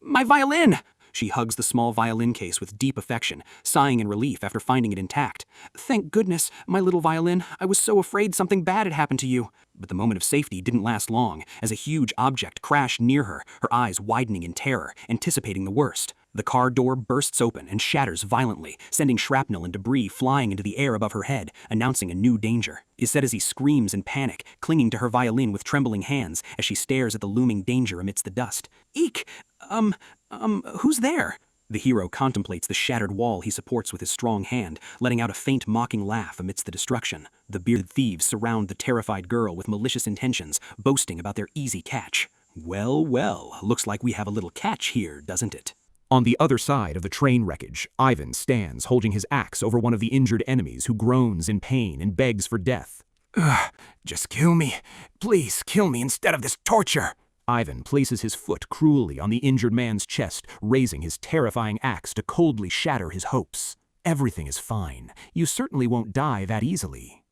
My violin! She hugs the small violin case with deep affection, sighing in relief after finding it intact. Thank goodness, my little violin. I was so afraid something bad had happened to you. But the moment of safety didn't last long, as a huge object crashed near her, her eyes widening in terror, anticipating the worst. The car door bursts open and shatters violently, sending shrapnel and debris flying into the air above her head, announcing a new danger. Isetice screams in panic, clinging to her violin with trembling hands as she stares at the looming danger amidst the dust. Eek! Who's there? The hero contemplates the shattered wall he supports with his strong hand, letting out a faint mocking laugh amidst the destruction. The bearded thieves surround the terrified girl with malicious intentions, boasting about their easy catch. Well, well, looks like we have a little catch here, doesn't it? On the other side of the train wreckage, Ivan stands holding his axe over one of the injured enemies who groans in pain and begs for death. Just kill me. Please kill me instead of this torture. Ivan places his foot cruelly on the injured man's chest, raising his terrifying axe to coldly shatter his hopes. Everything is fine. You certainly won't die that easily.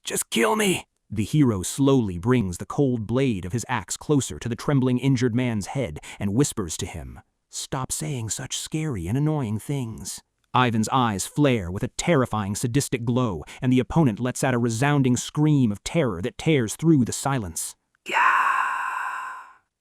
Just kill me. The hero slowly brings the cold blade of his axe closer to the trembling injured man's head and whispers to him, "Stop saying such scary and annoying things." Ivan's eyes flare with a terrifying sadistic glow, and the opponent lets out a resounding scream of terror that tears through the silence.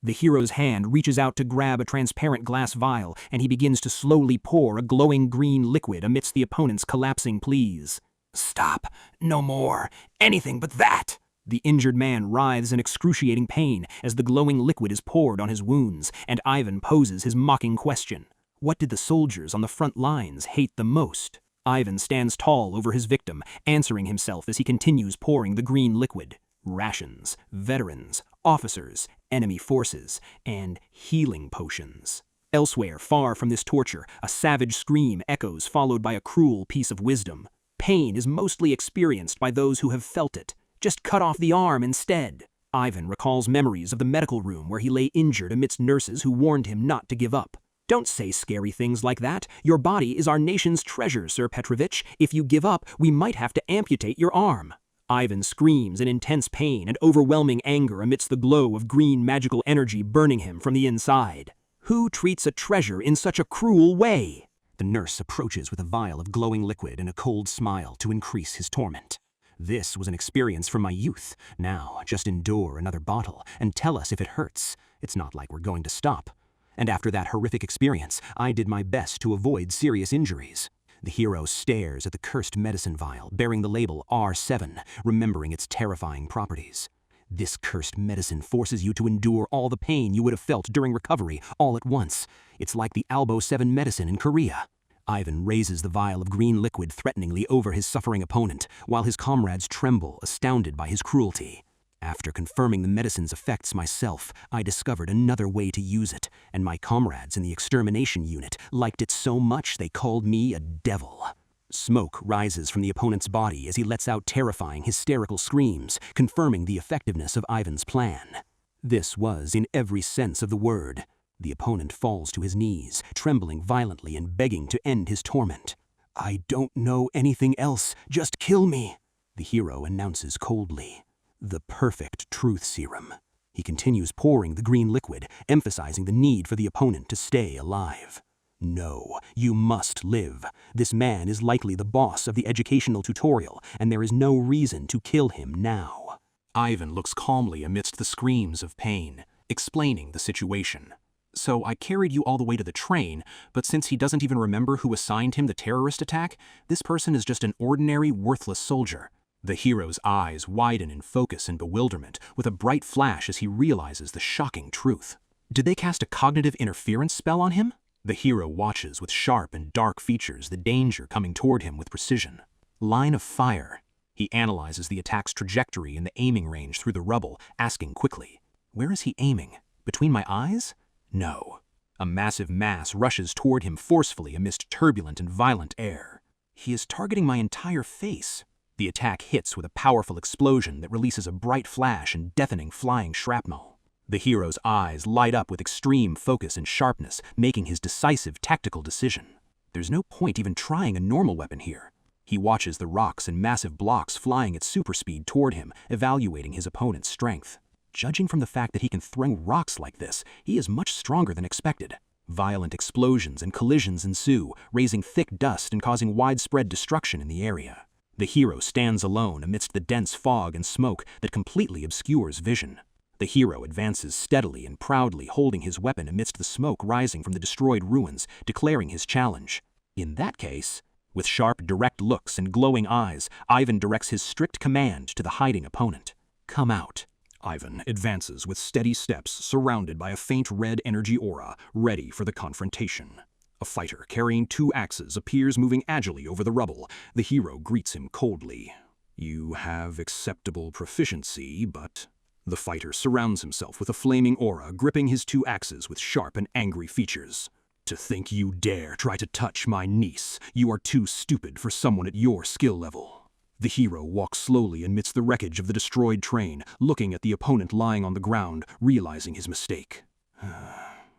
The hero's hand reaches out to grab a transparent glass vial, and he begins to slowly pour a glowing green liquid amidst the opponent's collapsing pleas. Stop. No more. Anything but that. The injured man writhes in excruciating pain as the glowing liquid is poured on his wounds, and Ivan poses his mocking question. What did the soldiers on the front lines hate the most? Ivan stands tall over his victim, answering himself as he continues pouring the green liquid. Rations, veterans, officers, enemy forces, and healing potions. Elsewhere, far from this torture, a savage scream echoes, followed by a cruel piece of wisdom. Pain is mostly experienced by those who have felt it. Just cut off the arm instead. Ivan recalls memories of the medical room where he lay injured amidst nurses who warned him not to give up. Don't say scary things like that. Your body is our nation's treasure, Sir Petrovich. If you give up, we might have to amputate your arm. Ivan screams in intense pain and overwhelming anger amidst the glow of green magical energy burning him from the inside. Who treats a treasure in such a cruel way? The nurse approaches with a vial of glowing liquid and a cold smile to increase his torment. This was an experience from my youth. Now, just endure another bottle and tell us if it hurts. It's not like we're going to stop. And after that horrific experience, I did my best to avoid serious injuries. The hero stares at the cursed medicine vial bearing the label R7, remembering its terrifying properties. This cursed medicine forces you to endure all the pain you would have felt during recovery all at once. It's like the Albo 7 medicine in Korea. Ivan raises the vial of green liquid threateningly over his suffering opponent, while his comrades tremble, astounded by his cruelty. After confirming the medicine's effects myself, I discovered another way to use it, and my comrades in the extermination unit liked it so much they called me a devil. Smoke rises from the opponent's body as he lets out terrifying, hysterical screams, confirming the effectiveness of Ivan's plan. This was, in every sense of the word. The opponent falls to his knees, trembling violently and begging to end his torment. "I don't know anything else, just kill me," the hero announces coldly. The perfect truth serum. He continues pouring the green liquid, emphasizing the need for the opponent to stay alive. "No, you must live. This man is likely the boss of the educational tutorial, and there is no reason to kill him now." Ivan looks calmly amidst the screams of pain, explaining the situation. "So I carried you all the way to the train, but since he doesn't even remember who assigned him the terrorist attack, this person is just an ordinary, worthless soldier." The hero's eyes widen in focus and bewilderment, with a bright flash as he realizes the shocking truth. Did they cast a cognitive interference spell on him? The hero watches with sharp and dark features, the danger coming toward him with precision. Line of fire. He analyzes the attack's trajectory and the aiming range through the rubble, asking quickly, "Where is he aiming? Between my eyes?" No. A massive mass rushes toward him forcefully amidst turbulent and violent air. He is targeting my entire face. The attack hits with a powerful explosion that releases a bright flash and deafening flying shrapnel. The hero's eyes light up with extreme focus and sharpness, making his decisive tactical decision. There's no point even trying a normal weapon here. He watches the rocks and massive blocks flying at super speed toward him, evaluating his opponent's strength. Judging from the fact that he can throw rocks like this, he is much stronger than expected. Violent explosions and collisions ensue, raising thick dust and causing widespread destruction in the area. The hero stands alone amidst the dense fog and smoke that completely obscures vision. The hero advances steadily and proudly, holding his weapon amidst the smoke rising from the destroyed ruins, declaring his challenge. In that case, with sharp, direct looks and glowing eyes, Ivan directs his strict command to the hiding opponent. "Come out." Ivan advances with steady steps, surrounded by a faint red energy aura, ready for the confrontation. A fighter carrying 2 axes appears moving agilely over the rubble. The hero greets him coldly. "You have acceptable proficiency, but..." The fighter surrounds himself with a flaming aura, gripping his 2 axes with sharp and angry features. "To think you dare try to touch my niece. You are too stupid for someone at your skill level." The hero walks slowly amidst the wreckage of the destroyed train, looking at the opponent lying on the ground, realizing his mistake.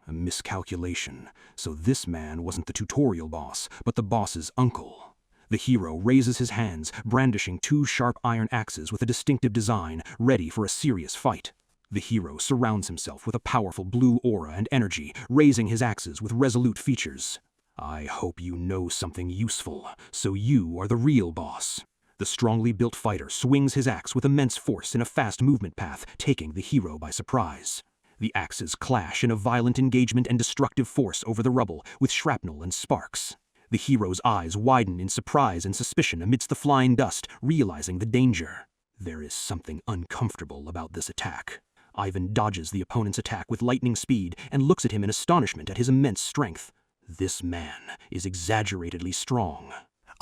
A miscalculation. So this man wasn't the tutorial boss, but the boss's uncle. The hero raises his hands, brandishing 2 sharp iron axes with a distinctive design, ready for a serious fight. The hero surrounds himself with a powerful blue aura and energy, raising his axes with resolute features. "I hope you know something useful, so you are the real boss." The strongly built fighter swings his axe with immense force in a fast movement path, taking the hero by surprise. The axes clash in a violent engagement and destructive force over the rubble, with shrapnel and sparks. The hero's eyes widen in surprise and suspicion amidst the flying dust, realizing the danger. There is something uncomfortable about this attack. Ivan dodges the opponent's attack with lightning speed and looks at him in astonishment at his immense strength. This man is exaggeratedly strong.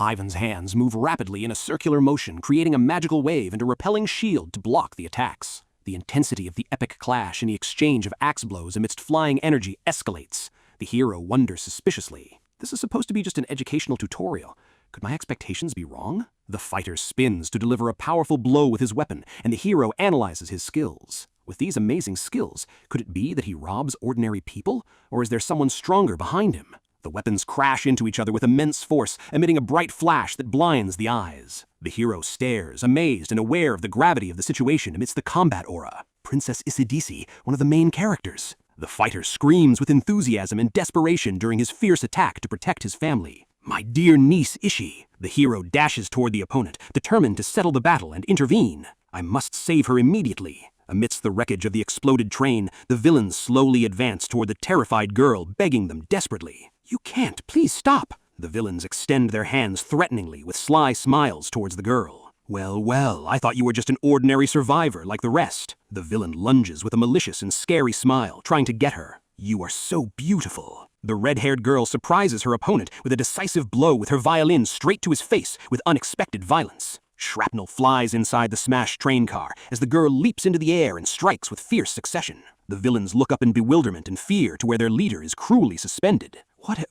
Ivan's hands move rapidly in a circular motion, creating a magical wave and a repelling shield to block the attacks. The intensity of the epic clash and the exchange of axe blows amidst flying energy escalates. The hero wonders suspiciously. This is supposed to be just an educational tutorial. Could my expectations be wrong? The fighter spins to deliver a powerful blow with his weapon, and the hero analyzes his skills. With these amazing skills, could it be that he robs ordinary people, or is there someone stronger behind him? The weapons crash into each other with immense force, emitting a bright flash that blinds the eyes. The hero stares, amazed and aware of the gravity of the situation amidst the combat aura. Princess Isidisi, one of the main characters. The fighter screams with enthusiasm and desperation during his fierce attack to protect his family. "My dear niece Ishi." The hero dashes toward the opponent, determined to settle the battle and intervene. "I must save her immediately." Amidst the wreckage of the exploded train, the villains slowly advance toward the terrified girl, begging them desperately. "You can't, please stop." The villains extend their hands threateningly with sly smiles towards the girl. Well, I thought you were just an ordinary survivor like the rest." The villain lunges with a malicious and scary smile, trying to get her. "You are so beautiful." The red-haired girl surprises her opponent with a decisive blow with her violin straight to his face with unexpected violence. Shrapnel flies inside the smashed train car as the girl leaps into the air and strikes with fierce succession. The villains look up in bewilderment and fear to where their leader is cruelly suspended.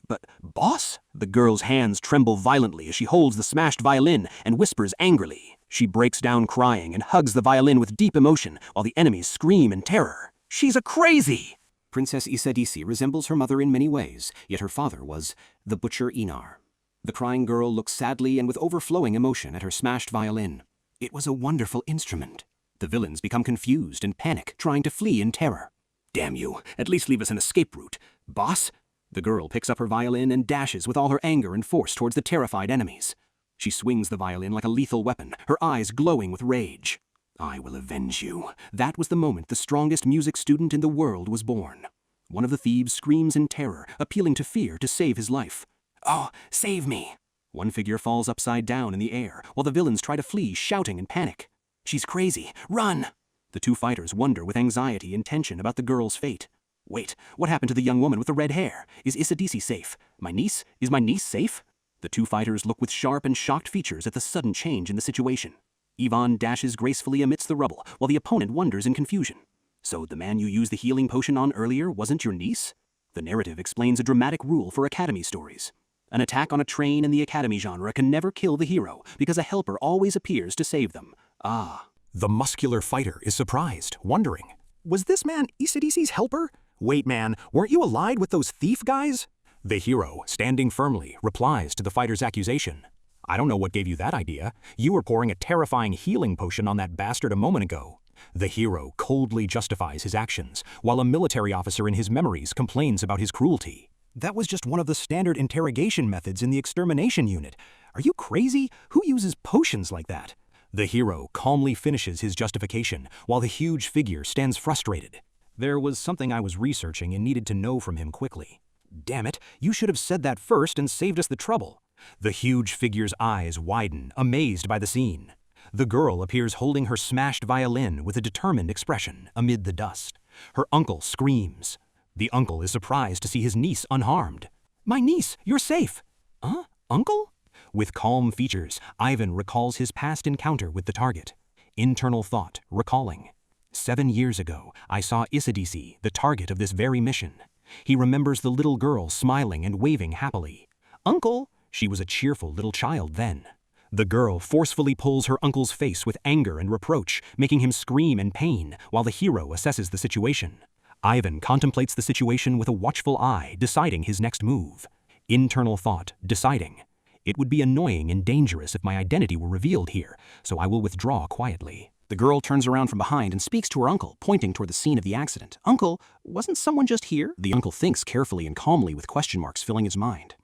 But, boss? The girl's hands tremble violently as she holds the smashed violin and whispers angrily. She breaks down crying and hugs the violin with deep emotion while the enemies scream in terror. She's a crazy! Princess Isadisi resembles her mother in many ways, yet her father was the butcher Inar. The crying girl looks sadly and with overflowing emotion at her smashed violin. It was a wonderful instrument. The villains become confused and panic, trying to flee in terror. Damn you, at least leave us an escape route. Boss? The girl picks up her violin and dashes with all her anger and force towards the terrified enemies. She swings the violin like a lethal weapon, her eyes glowing with rage. I will avenge you. That was the moment the strongest music student in the world was born. One of the thieves screams in terror, appealing to fear to save his life. Oh, save me! One figure falls upside down in the air, while the villains try to flee, shouting in panic. She's crazy. Run! The two fighters wonder with anxiety and tension about the girl's fate. Wait, what happened to the young woman with the red hair? Is Isadisi safe? Is my niece safe? The two fighters look with sharp and shocked features at the sudden change in the situation. Yvonne dashes gracefully amidst the rubble, while the opponent wonders in confusion. So the man you used the healing potion on earlier wasn't your niece? The narrative explains a dramatic rule for Academy stories. An attack on a train in the Academy genre can never kill the hero, because a helper always appears to save them. Ah. The muscular fighter is surprised, wondering, was this man Isadisi's helper? Wait, man, weren't you allied with those thief guys? The hero, standing firmly, replies to the fighter's accusation. I don't know what gave you that idea. You were pouring a terrifying healing potion on that bastard a moment ago. The hero coldly justifies his actions, while a military officer in his memories complains about his cruelty. That was just one of the standard interrogation methods in the extermination unit. Are you crazy? Who uses potions like that? The hero calmly finishes his justification, while the huge figure stands frustrated. There was something I was researching and needed to know from him quickly. Damn it, you should have said that first and saved us the trouble. The huge figure's eyes widen, amazed by the scene. The girl appears holding her smashed violin with a determined expression amid the dust. Her uncle screams. The uncle is surprised to see his niece unharmed. My niece, you're safe. Huh? Uncle? With calm features, Ivan recalls his past encounter with the target. Internal thought, recalling. 7 years ago, I saw Isadisi, the target of this very mission. He remembers the little girl smiling and waving happily. Uncle! She was a cheerful little child then. The girl forcefully pulls her uncle's face with anger and reproach, making him scream in pain while the hero assesses the situation. Ivan contemplates the situation with a watchful eye, deciding his next move. Internal thought, deciding. It would be annoying and dangerous if my identity were revealed here, so I will withdraw quietly. The girl turns around from behind and speaks to her uncle, pointing toward the scene of the accident. Uncle, wasn't someone just here? The uncle thinks carefully and calmly with question marks filling his mind.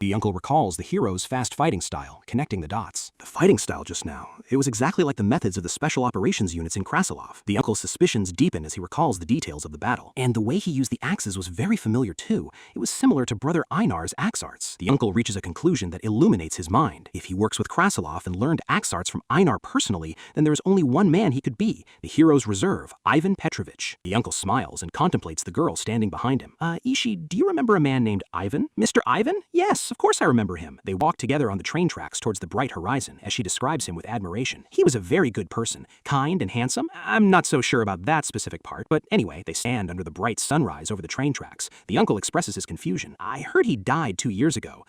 The uncle recalls the hero's fast fighting style, connecting the dots. The fighting style just now, it was exactly like the methods of the special operations units in Krasilov. The uncle's suspicions deepen as he recalls the details of the battle. And the way he used the axes was very familiar too. It was similar to Brother Einar's axe arts. The uncle reaches a conclusion that illuminates his mind. If he works with Krasilov and learned axe arts from Einar personally, then there is only one man he could be, the hero's reserve, Ivan Petrovich. The uncle smiles and contemplates the girl standing behind him. Ishi, do you remember a man named Ivan? Mr. Ivan? Yes, of course I remember him. They walk together on the train tracks towards the bright horizon as she describes him with admiration. He was a very good person, kind and handsome. I'm not so sure about that specific part, but anyway, they stand under the bright sunrise over the train tracks. The uncle expresses his confusion. I heard he died 2 years ago.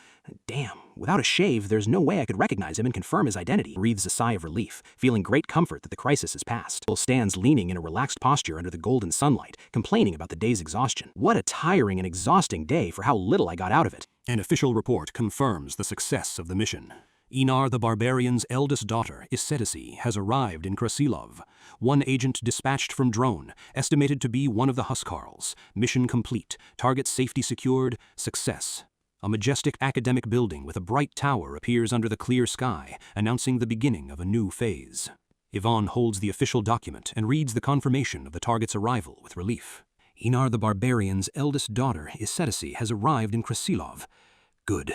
Damn, without a shave, there's no way I could recognize him and confirm his identity. Breathes a sigh of relief, feeling great comfort that the crisis is past. Bill stands leaning in a relaxed posture under the golden sunlight, complaining about the day's exhaustion. What a tiring and exhausting day for how little I got out of it. An official report confirms the success of the mission. Inar the Barbarian's eldest daughter, Isadisi, has arrived in Krasilov. One agent dispatched from drone, estimated to be one of the Huskarls. Mission complete, target safety secured, success. A majestic academic building with a bright tower appears under the clear sky, announcing the beginning of a new phase. Yvonne holds the official document and reads the confirmation of the target's arrival with relief. Inar the Barbarian's eldest daughter, Isadisi, has arrived in Krasilov. Good.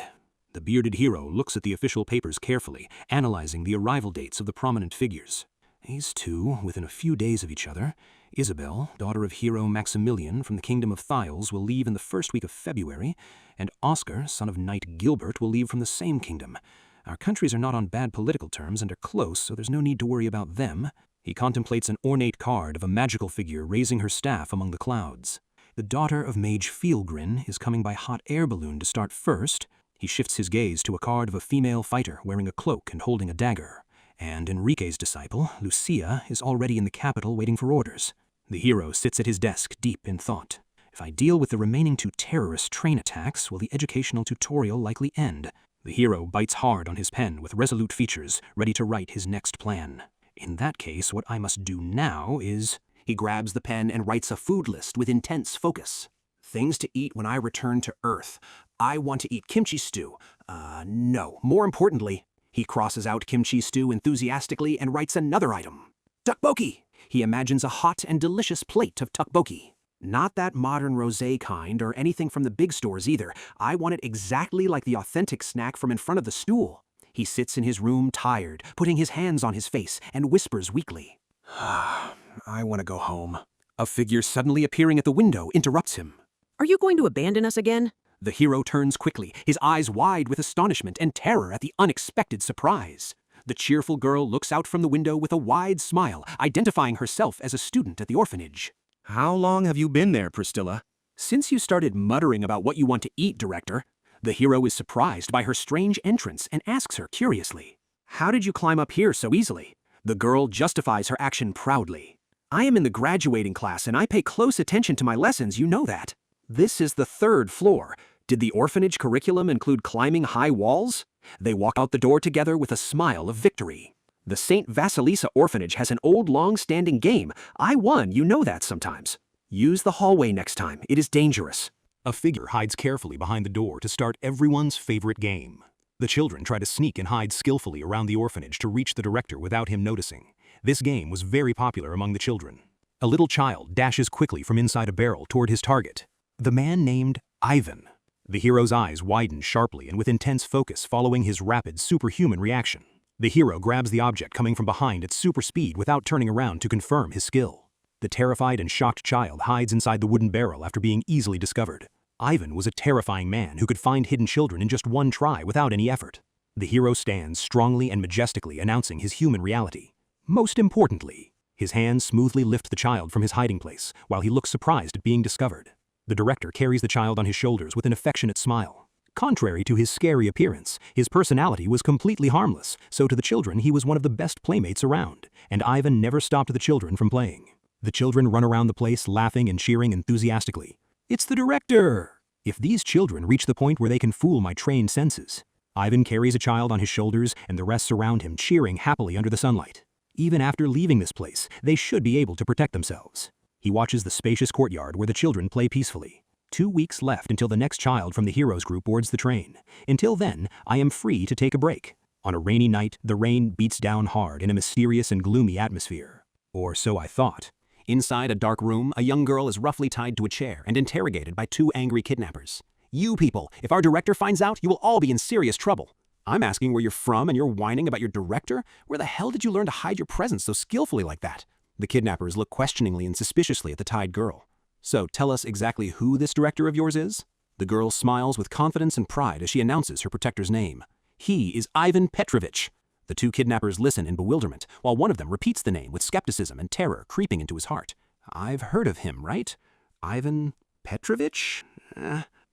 The bearded hero looks at the official papers carefully, analyzing the arrival dates of the prominent figures. These two, within a few days of each other. Isabel, daughter of hero Maximilian from the kingdom of Thiles, will leave in the first week of February, and Oscar, son of Knight Gilbert, will leave from the same kingdom. Our countries are not on bad political terms and are close, so there's no need to worry about them. He contemplates an ornate card of a magical figure raising her staff among the clouds. The daughter of Mage Feelgrin is coming by hot air balloon to start first. He shifts his gaze to a card of a female fighter wearing a cloak and holding a dagger. And Enrique's disciple, Lucia, is already in the capital waiting for orders. The hero sits at his desk, deep in thought. If I deal with the remaining 2 terrorist train attacks, will the educational tutorial likely end? The hero bites hard on his pen with resolute features, ready to write his next plan. In that case, what I must do now is... He grabs the pen and writes a food list with intense focus. Things to eat when I return to Earth. I want to eat kimchi stew. No. More importantly, he crosses out kimchi stew enthusiastically and writes another item. Tteokbokki! He imagines a hot and delicious plate of tteokbokki. Not that modern rosé kind or anything from the big stores either. I want it exactly like the authentic snack from in front of the stool. He sits in his room tired, putting his hands on his face, and whispers weakly. I want to go home. A figure suddenly appearing at the window interrupts him. Are you going to abandon us again? The hero turns quickly, his eyes wide with astonishment and terror at the unexpected surprise. The cheerful girl looks out from the window with a wide smile, identifying herself as a student at the orphanage. How long have you been there, Priscilla? Since you started muttering about what you want to eat, Director. The hero is surprised by her strange entrance and asks her curiously. How did you climb up here so easily? The girl justifies her action proudly. I am in the graduating class and I pay close attention to my lessons, you know that. This is the 3rd floor. Did the orphanage curriculum include climbing high walls? They walk out the door together with a smile of victory. The St. Vasilisa orphanage has an old long-standing game. I won, you know that sometimes. Use the hallway next time, it is dangerous. A figure hides carefully behind the door to start everyone's favorite game. The children try to sneak and hide skillfully around the orphanage to reach the director without him noticing. This game was very popular among the children. A little child dashes quickly from inside a barrel toward his target. The man named Ivan. The hero's eyes widen sharply and with intense focus following his rapid, superhuman reaction. The hero grabs the object coming from behind at super speed without turning around to confirm his skill. The terrified and shocked child hides inside the wooden barrel after being easily discovered. Ivan was a terrifying man who could find hidden children in just one try without any effort. The hero stands strongly and majestically announcing his human reality. Most importantly, his hands smoothly lift the child from his hiding place while he looks surprised at being discovered. The director carries the child on his shoulders with an affectionate smile. Contrary to his scary appearance, his personality was completely harmless, so to the children he was one of the best playmates around, and Ivan never stopped the children from playing. The children run around the place laughing and cheering enthusiastically. It's the director! If these children reach the point where they can fool my trained senses. Ivan carries a child on his shoulders and the rest surround him cheering happily under the sunlight. Even after leaving this place, they should be able to protect themselves. He watches the spacious courtyard where the children play peacefully. 2 weeks left until the next child from the heroes group boards the train. Until then, I am free to take a break. On a rainy night, the rain beats down hard in a mysterious and gloomy atmosphere. Or so I thought. Inside a dark room, a young girl is roughly tied to a chair and interrogated by 2 angry kidnappers. You people, if our director finds out, you will all be in serious trouble. I'm asking where you're from and you're whining about your director? Where the hell did you learn to hide your presence so skillfully like that? The kidnappers look questioningly and suspiciously at the tied girl. So tell us exactly who this director of yours is? The girl smiles with confidence and pride as she announces her protector's name. He is Ivan Petrovich. The 2 kidnappers listen in bewilderment, while one of them repeats the name with skepticism and terror creeping into his heart. I've heard of him, right? Ivan Petrovich?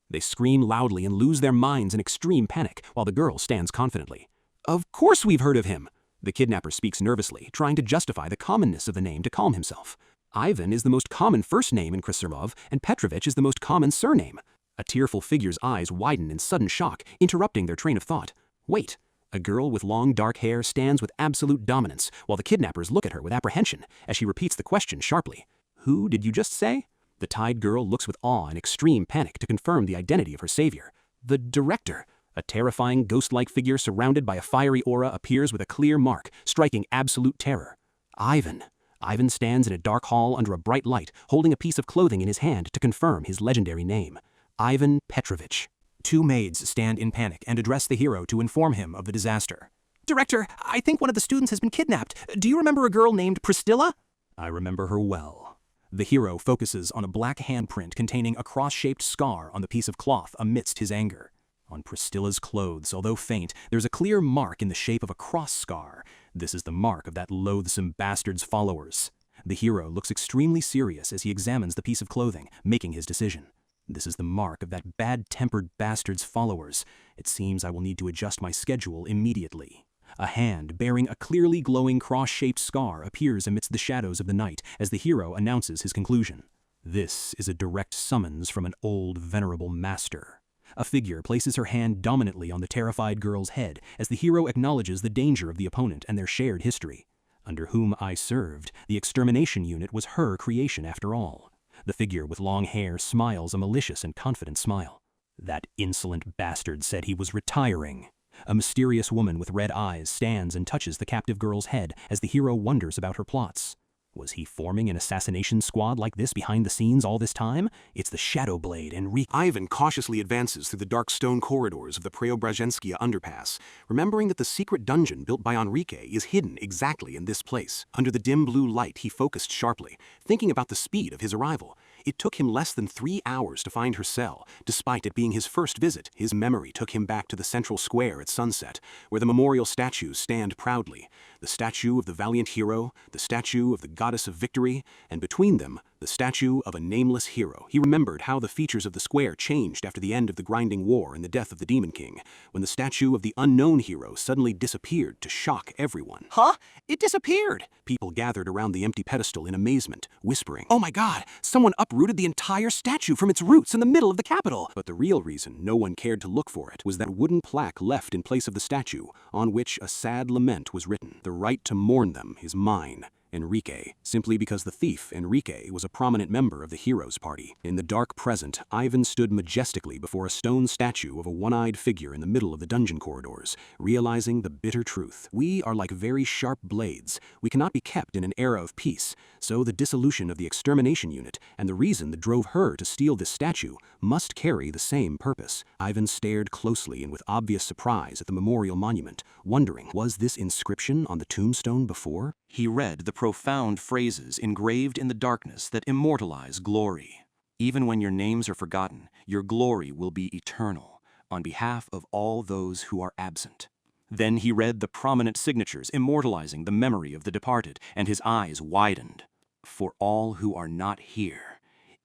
They scream loudly and lose their minds in extreme panic, while the girl stands confidently. Of course we've heard of him! The kidnapper speaks nervously, trying to justify the commonness of the name to calm himself. Ivan is the most common first name in Krasirov, and Petrovich is the most common surname. A tearful figure's eyes widen in sudden shock, interrupting their train of thought. Wait! A girl with long dark hair stands with absolute dominance, while the kidnappers look at her with apprehension as she repeats the question sharply. Who did you just say? The tied girl looks with awe and extreme panic to confirm the identity of her savior. The director! A terrifying ghost-like figure surrounded by a fiery aura appears with a clear mark, striking absolute terror. Ivan! Ivan stands in a dark hall under a bright light, holding a piece of clothing in his hand to confirm his legendary name. Ivan Petrovich. 2 maids stand in panic and address the hero to inform him of the disaster. Director, I think one of the students has been kidnapped. Do you remember a girl named Priscilla? I remember her well. The hero focuses on a black handprint containing a cross-shaped scar on the piece of cloth amidst his anger. On Priscilla's clothes, although faint, there's a clear mark in the shape of a cross scar. This is the mark of that loathsome bastard's followers. The hero looks extremely serious as he examines the piece of clothing, making his decision. This is the mark of that bad-tempered bastard's followers. It seems I will need to adjust my schedule immediately. A hand bearing a clearly glowing cross-shaped scar appears amidst the shadows of the night as the hero announces his conclusion. This is a direct summons from an old, venerable master. A figure places her hand dominantly on the terrified girl's head as the hero acknowledges the danger of the opponent and their shared history. Under whom I served, the extermination unit was her creation after all. The figure with long hair smiles a malicious and confident smile. That insolent bastard said he was retiring. A mysterious woman with red eyes stands and touches the captive girl's head as the hero wonders about her plots. Was he forming an assassination squad like this behind the scenes all this time? It's the Shadow Blade Enrique. Ivan cautiously advances through the dark stone corridors of the Preobrazhenskia underpass, remembering that the secret dungeon built by Enrique is hidden exactly in this place. Under the dim blue light, he focused sharply, thinking about the speed of his arrival. It took him less than 3 hours to find her cell. Despite it being his first visit, his memory took him back to the central square at sunset, where the memorial statues stand proudly. The statue of the valiant hero, the statue of the goddess of victory, and between them, the statue of a nameless hero. He remembered how the features of the square changed after the end of the grinding war and the death of the Demon King, when the statue of the unknown hero suddenly disappeared to shock everyone. Huh? It disappeared! People gathered around the empty pedestal in amazement, whispering, "Oh my God! Someone uprooted the entire statue from its roots in the middle of the capital!" But the real reason no one cared to look for it was that wooden plaque left in place of the statue, on which a sad lament was written. The right to mourn them is mine, Enrique, simply because the thief, Enrique, was a prominent member of the hero's party. In the dark present, Ivan stood majestically before a stone statue of a one-eyed figure in the middle of the dungeon corridors, realizing the bitter truth. We are like very sharp blades. We cannot be kept in an era of peace, so the dissolution of the extermination unit and the reason that drove her to steal this statue must carry the same purpose. Ivan stared closely and with obvious surprise at the memorial monument, wondering, was this inscription on the tombstone before? He read the profound phrases engraved in the darkness that immortalize glory. Even when your names are forgotten, your glory will be eternal, on behalf of all those who are absent. Then he read the prominent signatures immortalizing the memory of the departed, and his eyes widened. For all who are not here,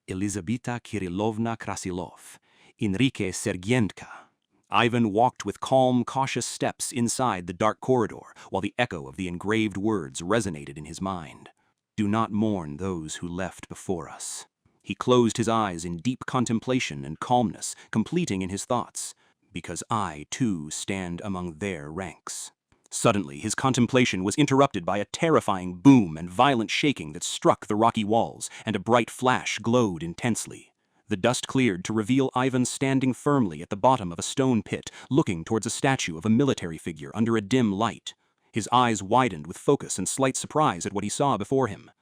Elizabeta Kirillovna Krasilov, Enrique Sergientka. Ivan walked with calm, cautious steps inside the dark corridor, while the echo of the engraved words resonated in his mind. Do not mourn those who left before us. He closed his eyes in deep contemplation and calmness, completing in his thoughts, because I, too, stand among their ranks. Suddenly, his contemplation was interrupted by a terrifying boom and violent shaking that struck the rocky walls, and a bright flash glowed intensely. The dust cleared to reveal Ivan standing firmly at the bottom of a stone pit, looking towards a statue of a military figure under a dim light. His eyes widened with focus and slight surprise at what he saw before him.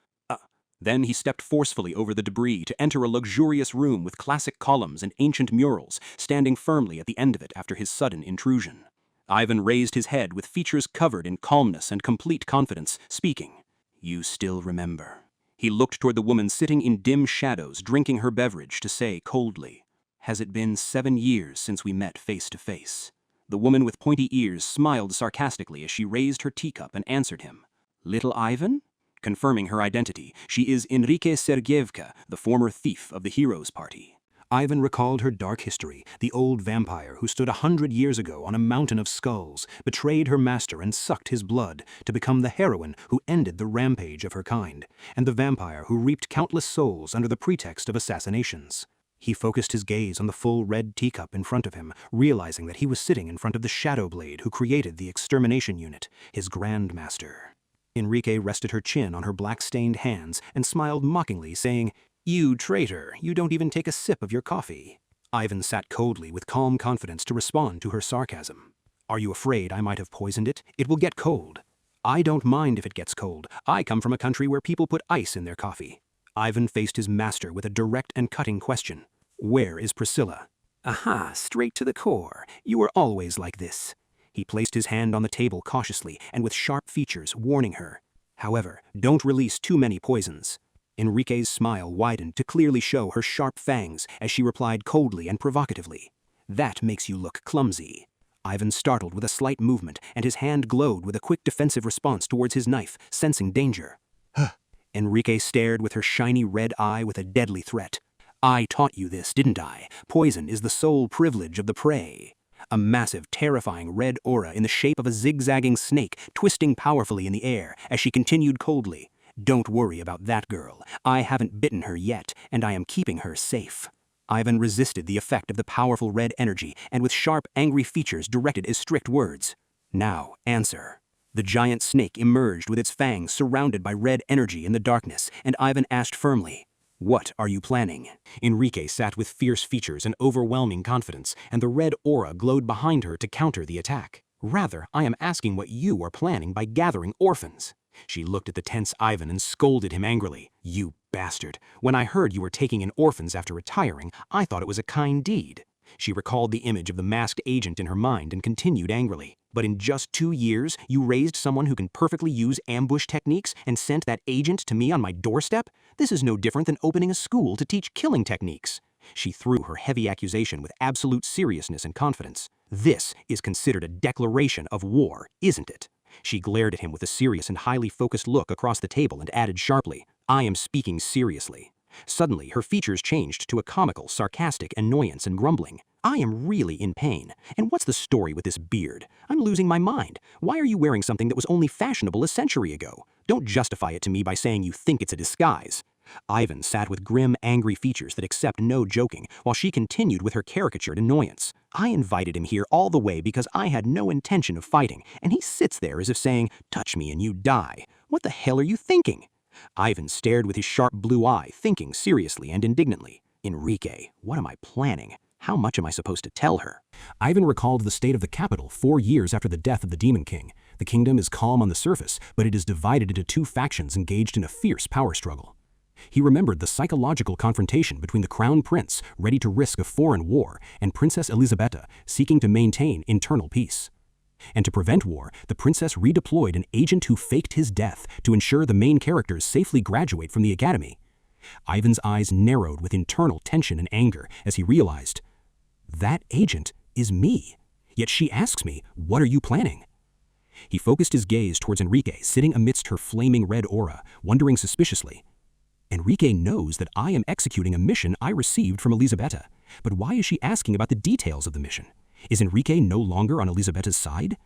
Then he stepped forcefully over the debris to enter a luxurious room with classic columns and ancient murals, standing firmly at the end of it after his sudden intrusion. Ivan raised his head with features covered in calmness and complete confidence, speaking, "You still remember." He looked toward the woman sitting in dim shadows, drinking her beverage, to say coldly, "Has it been 7 years since we met face to face?" The woman with pointy ears smiled sarcastically as she raised her teacup and answered him, "Little Ivan?" Confirming her identity, she is Enrique Sergievka, the former thief of the hero's party. Ivan recalled her dark history, the old vampire who stood 100 years ago on a mountain of skulls, betrayed her master and sucked his blood to become the heroine who ended the rampage of her kind, and the vampire who reaped countless souls under the pretext of assassinations. He focused his gaze on the full red teacup in front of him, realizing that he was sitting in front of the Shadow Blade who created the extermination unit, his grandmaster. Enrique rested her chin on her black-stained hands and smiled mockingly, saying, "You traitor, you don't even take a sip of your coffee." Ivan sat coldly with calm confidence to respond to her sarcasm. "Are you afraid I might have poisoned it? It will get cold." "I don't mind if it gets cold. I come from a country where people put ice in their coffee." Ivan faced his master with a direct and cutting question. "Where is Priscilla?" "Aha, straight to the core. You were always like this." He placed his hand on the table cautiously and with sharp features, warning her. "However, don't release too many poisons." Enrique's smile widened to clearly show her sharp fangs as she replied coldly and provocatively, "That makes you look clumsy." Ivan startled with a slight movement, and his hand glowed with a quick defensive response towards his knife, sensing danger. Enrique stared with her shiny red eye with a deadly threat. I taught you this, didn't I? Poison is the sole privilege of the prey. A massive, terrifying red aura in the shape of a zigzagging snake twisting powerfully in the air as she continued coldly. Don't worry about that girl. I haven't bitten her yet, and I am keeping her safe. Ivan resisted the effect of the powerful red energy and with sharp, angry features directed his strict words. Now, answer. The giant snake emerged with its fangs surrounded by red energy in the darkness, and Ivan asked firmly, "What are you planning?" Enrique sat with fierce features and overwhelming confidence, and the red aura glowed behind her to counter the attack. Rather, I am asking what you are planning by gathering orphans. She looked at the tense Ivan and scolded him angrily. You bastard. When I heard you were taking in orphans after retiring, I thought it was a kind deed. She recalled the image of the masked agent in her mind and continued angrily. But in just 2 years, you raised someone who can perfectly use ambush techniques and sent that agent to me on my doorstep? This is no different than opening a school to teach killing techniques. She threw her heavy accusation with absolute seriousness and confidence. This is considered a declaration of war, isn't it? She glared at him with a serious and highly focused look across the table and added sharply, I am speaking seriously. Suddenly, her features changed to a comical, sarcastic annoyance and grumbling. I am really in pain. And what's the story with this beard? I'm losing my mind. Why are you wearing something that was only fashionable a century ago? Don't justify it to me by saying you think it's a disguise. Ivan sat with grim, angry features that accept no joking, while she continued with her caricatured annoyance. I invited him here all the way because I had no intention of fighting, and he sits there as if saying, touch me and you die. What the hell are you thinking? Ivan stared with his sharp blue eye, thinking seriously and indignantly. Enrique, what am I planning? How much am I supposed to tell her? Ivan recalled the state of the capital 4 years after the death of the Demon King. The kingdom is calm on the surface, but it is divided into 2 factions engaged in a fierce power struggle. He remembered the psychological confrontation between the Crown Prince, ready to risk a foreign war, and Princess Elisabetta, seeking to maintain internal peace. And to prevent war, the princess redeployed an agent who faked his death to ensure the main characters safely graduate from the academy. Ivan's eyes narrowed with internal tension and anger as he realized, that agent is me. Yet she asks me, what are you planning? He focused his gaze towards Enrique, sitting amidst her flaming red aura, wondering suspiciously, Enrique knows that I am executing a mission I received from Elisabetta, but why is she asking about the details of the mission? Is Enrique no longer on Elisabetta's side?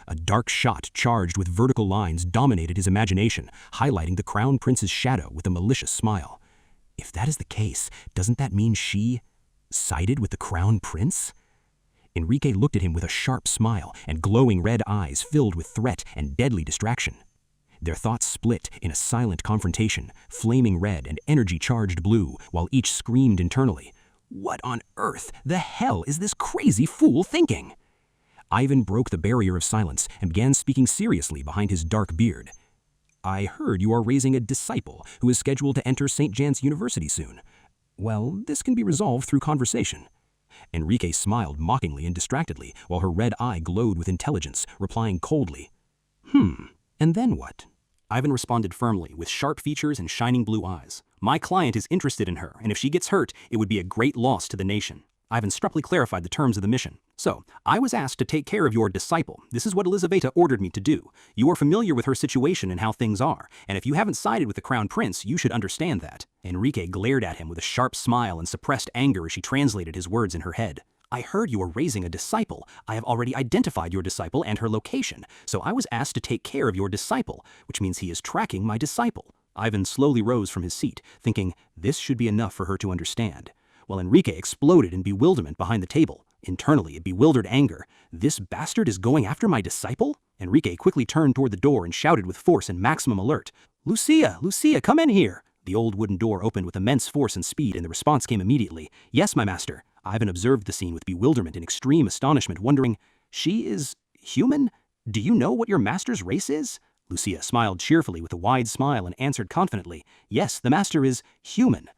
A dark shot charged with vertical lines dominated his imagination, highlighting the Crown Prince's shadow with a malicious smile. If that is the case, doesn't that mean she sided with the Crown Prince? Enrique looked at him with a sharp smile and glowing red eyes filled with threat and deadly distraction. Their thoughts split in a silent confrontation, flaming red and energy-charged blue, while each screamed internally, what on earth the hell is this crazy fool thinking? Ivan broke the barrier of silence and began speaking seriously behind his dark beard. I heard you are raising a disciple who is scheduled to enter St. Jan's University soon. Well, this can be resolved through conversation. Enrique smiled mockingly and distractedly, while her red eye glowed with intelligence, replying coldly, and then what? Ivan responded firmly, with sharp features and shining blue eyes. My client is interested in her, and if she gets hurt, it would be a great loss to the nation. Ivan strictly clarified the terms of the mission. So, I was asked to take care of your disciple. This is what Elisabetta ordered me to do. You are familiar with her situation and how things are, and if you haven't sided with the Crown Prince, you should understand that. Enrique glared at him with a sharp smile and suppressed anger as she translated his words in her head. I heard you are raising a disciple. I have already identified your disciple and her location, so I was asked to take care of your disciple, which means he is tracking my disciple. Ivan slowly rose from his seat, thinking this should be enough for her to understand, while Enrique exploded in bewilderment behind the table. Internally, in bewildered anger, this bastard is going after my disciple? Enrique quickly turned toward the door and shouted with force and maximum alert, Lucia, Lucia, come in here! The old wooden door opened with immense force and speed, and the response came immediately, Yes, my master. Ivan observed the scene with bewilderment and extreme astonishment, wondering, She is human? Do you know what your master's race is? Lucia smiled cheerfully with a wide smile and answered confidently, Yes, the master is human.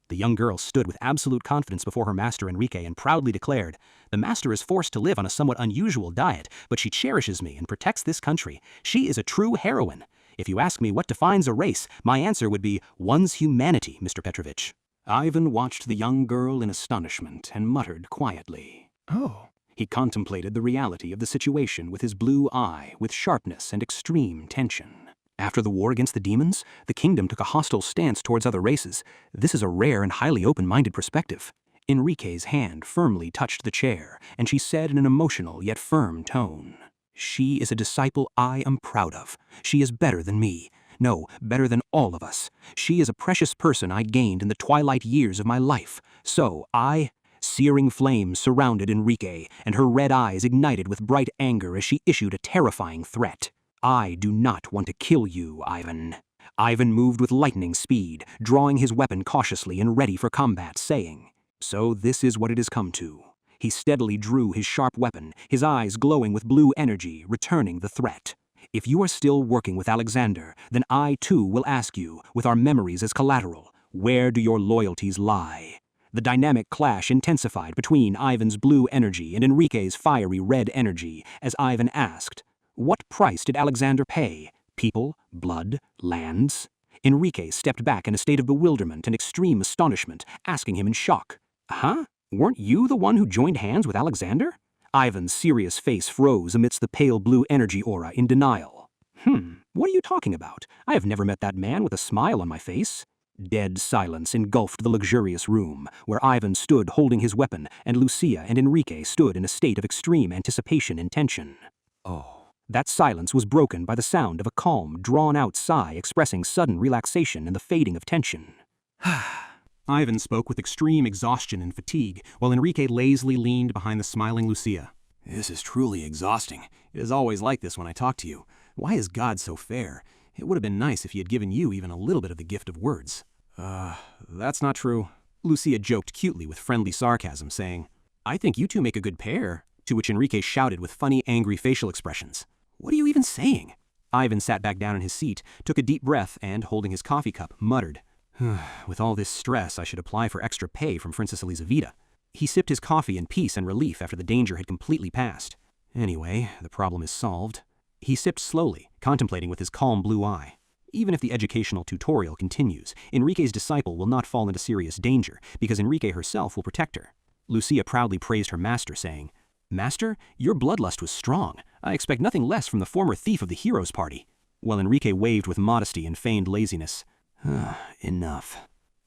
The young girl stood with absolute confidence before her master Enrique and proudly declared, The master is forced to live on a somewhat unusual diet, but she cherishes me and protects this country. She is a true heroine. If you ask me what defines a race, my answer would be one's humanity, Mr. Petrovich. Ivan watched the young girl in astonishment and muttered quietly, Oh, He contemplated the reality of the situation with his blue eye, with sharpness and extreme tension. After the war against the demons, the kingdom took a hostile stance towards other races. This is a rare and highly open-minded perspective. Enrique's hand firmly touched the chair, and she said in an emotional yet firm tone, "She is a disciple I am proud of. She is better than me. No, better than all of us. She is a precious person I gained in the twilight years of my life. So I—" Searing flames surrounded Enrique, and her red eyes ignited with bright anger as she issued a terrifying threat. "I do not want to kill you, Ivan." Ivan moved with lightning speed, drawing his weapon cautiously and ready for combat, saying, "So this is what it has come to." He steadily drew his sharp weapon, his eyes glowing with blue energy, returning the threat. "If you are still working with Alexander, then I too will ask you, with our memories as collateral, where do your loyalties lie?" The dynamic clash intensified between Ivan's blue energy and Enrique's fiery red energy as Ivan asked, "What price did Alexander pay? People, blood, lands?" Enrique stepped back in a state of bewilderment and extreme astonishment, asking him in shock, "Huh? Weren't you the one who joined hands with Alexander?" Ivan's serious face froze amidst the pale blue energy aura in denial. What are you talking about? I have never met that man with a smile on my face." Dead silence engulfed the luxurious room, where Ivan stood holding his weapon and Lucia and Enrique stood in a state of extreme anticipation and tension. Oh. That silence was broken by the sound of a calm, drawn-out sigh expressing sudden relaxation and the fading of tension. Ivan spoke with extreme exhaustion and fatigue, while Enrique lazily leaned behind the smiling Lucia. "This is truly exhausting. It is always like this when I talk to you. Why is God so fair? It would have been nice if he had given you even a little bit of the gift of words." That's not true." Lucia joked cutely with friendly sarcasm, saying, "I think you two make a good pair," to which Enrique shouted with funny, angry facial expressions. "What are you even saying?" Ivan sat back down in his seat, took a deep breath, and, holding his coffee cup, muttered, "With all this stress, I should apply for extra pay from Princess Elizaveta." He sipped his coffee in peace and relief after the danger had completely passed. Anyway, the problem is solved. He sipped slowly, contemplating with his calm blue eye. Even if the educational tutorial continues, Enrique's disciple will not fall into serious danger, because Enrique herself will protect her. Lucia proudly praised her master, saying, "Master, your bloodlust was strong. I expect nothing less from the former thief of the heroes' party." While Enrique waved with modesty and feigned laziness. Enough.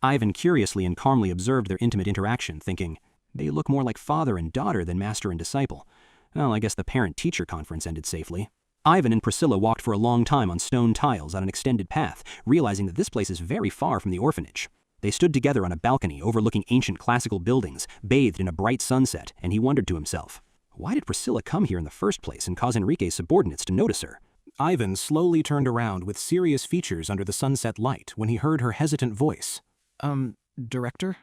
Ivan curiously and calmly observed their intimate interaction, thinking, they look more like father and daughter than master and disciple. Well, I guess the parent-teacher conference ended safely. Ivan and Priscilla walked for a long time on stone tiles on an extended path, realizing that this place is very far from the orphanage. They stood together on a balcony overlooking ancient classical buildings, bathed in a bright sunset, and he wondered to himself, why did Priscilla come here in the first place and cause Enrique's subordinates to notice her? Ivan slowly turned around with serious features under the sunset light when he heard her hesitant voice. Director?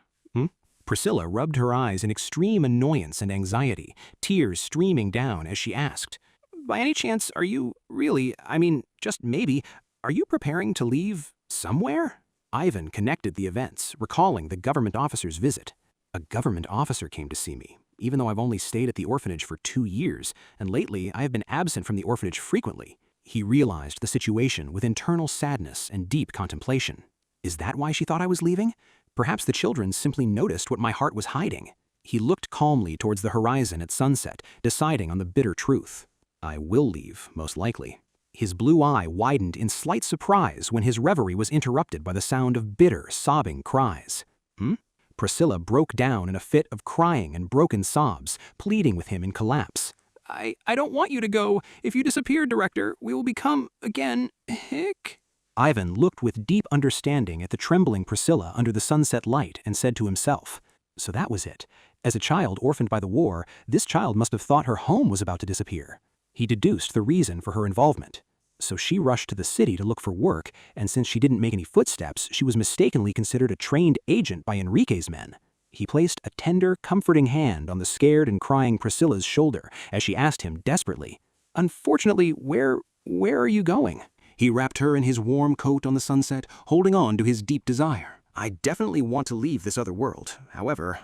Priscilla rubbed her eyes in extreme annoyance and anxiety, tears streaming down as she asked, "By any chance, are you really, just maybe, are you preparing to leave somewhere?" Ivan connected the events, recalling the government officer's visit. A government officer came to see me, even though I've only stayed at the orphanage for 2 years, and lately I have been absent from the orphanage frequently. He realized the situation with internal sadness and deep contemplation. Is that why she thought I was leaving? Perhaps the children simply noticed what my heart was hiding. He looked calmly towards the horizon at sunset, deciding on the bitter truth. I will leave, most likely. His blue eye widened in slight surprise when his reverie was interrupted by the sound of bitter, sobbing cries. Priscilla broke down in a fit of crying and broken sobs, pleading with him in collapse. I don't want you to go. If you disappear, Director, we will become, again, hick." Ivan looked with deep understanding at the trembling Priscilla under the sunset light and said to himself, so that was it. As a child orphaned by the war, this child must have thought her home was about to disappear. He deduced the reason for her involvement. So she rushed to the city to look for work, and since she didn't make any footsteps, she was mistakenly considered a trained agent by Enrique's men. He placed a tender, comforting hand on the scared and crying Priscilla's shoulder as she asked him desperately, "Unfortunately, where are you going?" He wrapped her in his warm coat on the sunset, holding on to his deep desire. "I definitely want to leave this other world. However,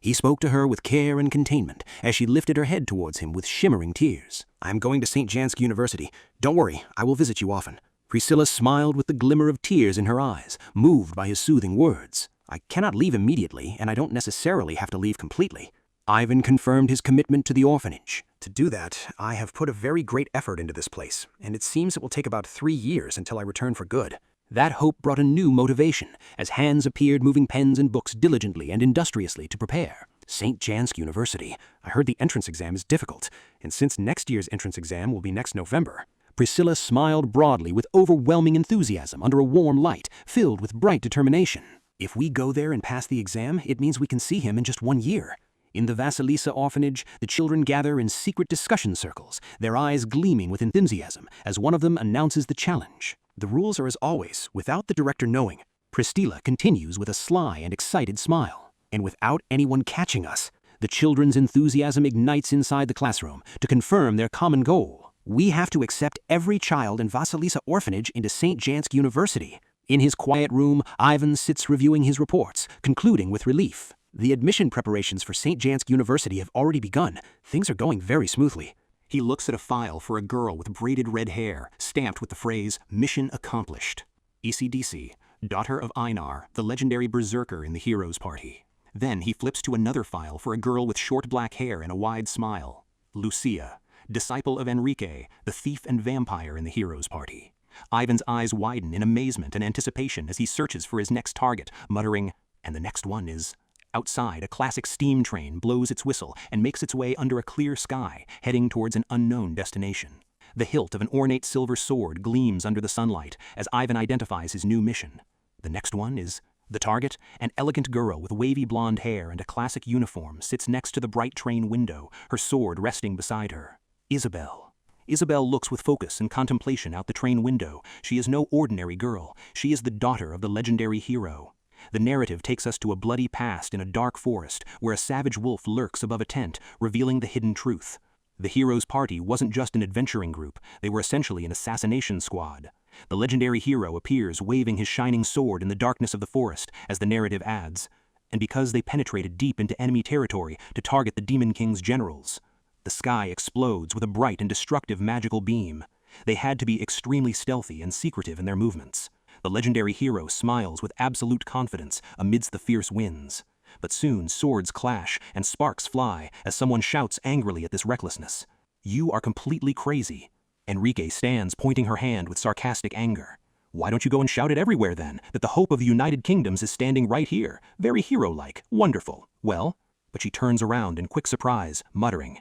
He spoke to her with care and containment as she lifted her head towards him with shimmering tears. "I'm going to St. Jansk University. Don't worry, I will visit you often." Priscilla smiled with the glimmer of tears in her eyes, moved by his soothing words. "I cannot leave immediately, and I don't necessarily have to leave completely." Ivan confirmed his commitment to the orphanage. To do that, I have put a very great effort into this place, and it seems it will take about 3 years until I return for good. That hope brought a new motivation, as hands appeared moving pens and books diligently and industriously to prepare. St. Jansk University. I heard the entrance exam is difficult, and since next year's entrance exam will be next November. Priscilla smiled broadly with overwhelming enthusiasm under a warm light, filled with bright determination. If we go there and pass the exam, it means we can see him in just 1 year. In the Vasilisa orphanage, the children gather in secret discussion circles, their eyes gleaming with enthusiasm as one of them announces the challenge. The rules are as always, without the director knowing. Priscilla continues with a sly and excited smile. And without anyone catching us, the children's enthusiasm ignites inside the classroom to confirm their common goal. We have to accept every child in Vasilisa orphanage into St. Jansk University. In his quiet room, Ivan sits reviewing his reports, concluding with relief. The admission preparations for St. Jansk University have already begun. Things are going very smoothly. He looks at a file for a girl with braided red hair, stamped with the phrase, "Mission Accomplished." ECDC, daughter of Einar, the legendary berserker in the Heroes Party. Then he flips to another file for a girl with short black hair and a wide smile. Lucia, disciple of Enrique, the thief and vampire in the Heroes Party. Ivan's eyes widen in amazement and anticipation as he searches for his next target, muttering, "And the next one is..." Outside, a classic steam train blows its whistle and makes its way under a clear sky, heading towards an unknown destination. The hilt of an ornate silver sword gleams under the sunlight as Ivan identifies his new mission. The next one is... The target, an elegant girl with wavy blonde hair and a classic uniform, sits next to the bright train window, her sword resting beside her. Isabel. Isabel looks with focus and contemplation out the train window. She is no ordinary girl. She is the daughter of the legendary hero. The narrative takes us to a bloody past in a dark forest where a savage wolf lurks above a tent, revealing the hidden truth. The Heroes Party wasn't just an adventuring group, they were essentially an assassination squad. The legendary hero appears waving his shining sword in the darkness of the forest, as the narrative adds, and because they penetrated deep into enemy territory to target the Demon King's generals. The sky explodes with a bright and destructive magical beam. They had to be extremely stealthy and secretive in their movements. The legendary hero smiles with absolute confidence amidst the fierce winds. But soon swords clash and sparks fly as someone shouts angrily at this recklessness. "You are completely crazy." Enrique stands pointing her hand with sarcastic anger. "Why don't you go and shout it everywhere then, that the hope of the United Kingdoms is standing right here, very hero-like, wonderful. Well?" But she turns around in quick surprise, muttering,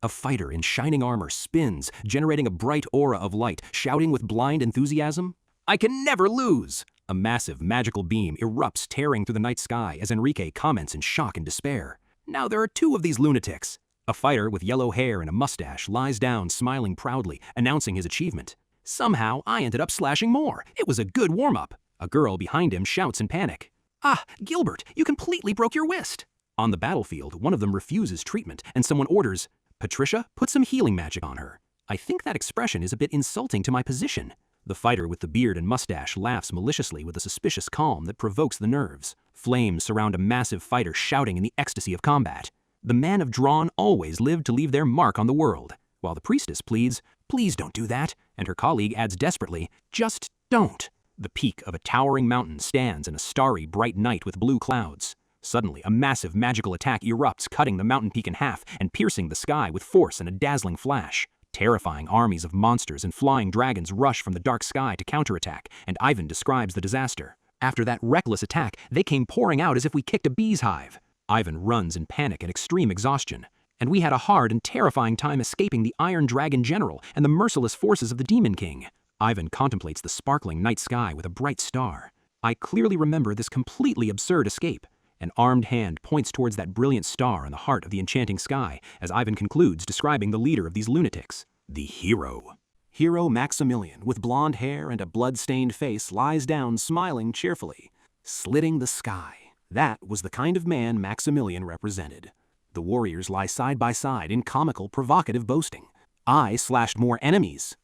A fighter in shining armor spins, generating a bright aura of light, shouting with blind enthusiasm, "I can never lose!" A massive magical beam erupts, tearing through the night sky as Enrique comments in shock and despair. "Now there are 2 of these lunatics." A fighter with yellow hair and a mustache lies down, smiling proudly, announcing his achievement. "Somehow, I ended up slashing more. It was a good warm-up." A girl behind him shouts in panic, "Ah, Gilbert, you completely broke your wrist." On the battlefield, one of them refuses treatment, and someone orders, "Patricia, put some healing magic on her." I think that expression is a bit insulting to my position. The fighter with the beard and mustache laughs maliciously with a suspicious calm that provokes the nerves. Flames surround a massive fighter shouting in the ecstasy of combat. The men of Drawn always lived to leave their mark on the world, while the priestess pleads, "Please don't do that," and her colleague adds desperately, "Just don't." The peak of a towering mountain stands in a starry, bright night with blue clouds. Suddenly, a massive magical attack erupts, cutting the mountain peak in half and piercing the sky with force and a dazzling flash. Terrifying armies of monsters and flying dragons rush from the dark sky to counterattack, and Ivan describes the disaster. After that reckless attack, they came pouring out as if we kicked a bee's hive. Ivan runs in panic and extreme exhaustion, and we had a hard and terrifying time escaping the Iron Dragon General and the merciless forces of the Demon King. Ivan contemplates the sparkling night sky with a bright star. I clearly remember this completely absurd escape. An armed hand points towards that brilliant star in the heart of the enchanting sky, as Ivan concludes, describing the leader of these lunatics. The hero. Hero Maximilian, with blonde hair and a blood-stained face, lies down smiling cheerfully. Slitting the sky. That was the kind of man Maximilian represented. The warriors lie side by side in comical, provocative boasting. "I slashed more enemies."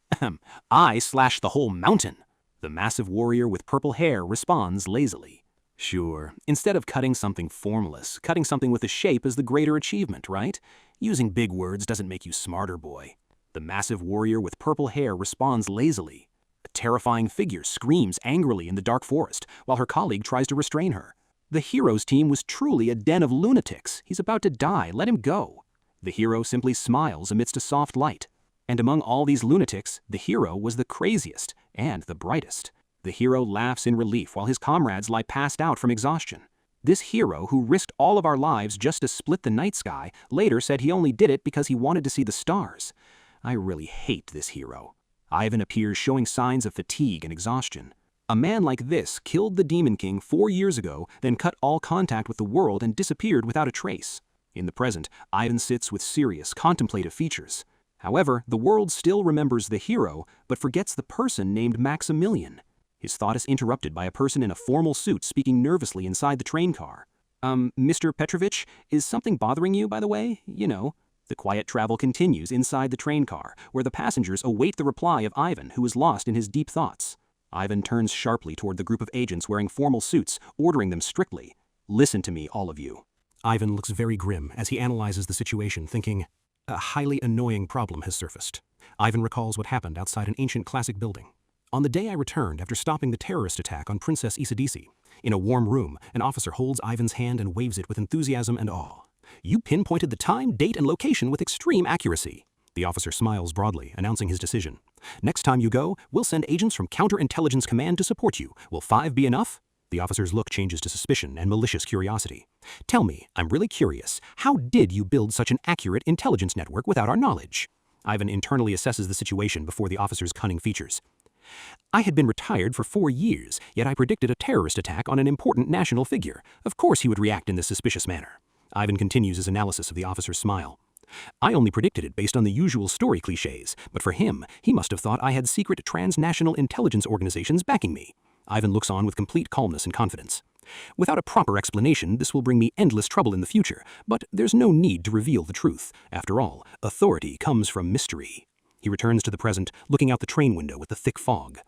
"I slashed the whole mountain." The massive warrior with purple hair responds lazily. Sure, instead of cutting something formless, cutting something with a shape is the greater achievement, right? Using big words doesn't make you smarter, boy. The massive warrior with purple hair responds lazily. A terrifying figure screams angrily in the dark forest, while her colleague tries to restrain her. The hero's team was truly a den of lunatics. He's about to die. Let him go. The hero simply smiles amidst a soft light. And among all these lunatics, the hero was the craziest and the brightest. The hero laughs in relief while his comrades lie passed out from exhaustion. This hero, who risked all of our lives just to split the night sky, later said he only did it because he wanted to see the stars. I really hate this hero. Ivan appears showing signs of fatigue and exhaustion. A man like this killed the Demon King 4 years ago, then cut all contact with the world and disappeared without a trace. In the present, Ivan sits with serious, contemplative features. However, the world still remembers the hero, but forgets the person named Maximilian. His thought is interrupted by a person in a formal suit speaking nervously inside the train car. Mr. Petrovich, is something bothering you, by the way? You know. The quiet travel continues inside the train car, where the passengers await the reply of Ivan, who is lost in his deep thoughts. Ivan turns sharply toward the group of agents wearing formal suits, ordering them strictly. Listen to me, all of you. Ivan looks very grim as he analyzes the situation, thinking, a highly annoying problem has surfaced. Ivan recalls what happened outside an ancient classic building. On the day I returned after stopping the terrorist attack on Princess Isadisi, in a warm room, an officer holds Ivan's hand and waves it with enthusiasm and awe. You pinpointed the time, date, and location with extreme accuracy. The officer smiles broadly, announcing his decision. Next time you go, we'll send agents from Counterintelligence Command to support you. Will 5 be enough? The officer's look changes to suspicion and malicious curiosity. Tell me, I'm really curious, how did you build such an accurate intelligence network without our knowledge? Ivan internally assesses the situation before the officer's cunning features. I had been retired for 4 years, yet I predicted a terrorist attack on an important national figure. Of course he would react in this suspicious manner. Ivan continues his analysis of the officer's smile. I only predicted it based on the usual story cliches, but for him, he must have thought I had secret transnational intelligence organizations backing me. Ivan looks on with complete calmness and confidence. Without a proper explanation, this will bring me endless trouble in the future, but there's no need to reveal the truth. After all, authority comes from mystery. He returns to the present, looking out the train window with the thick fog.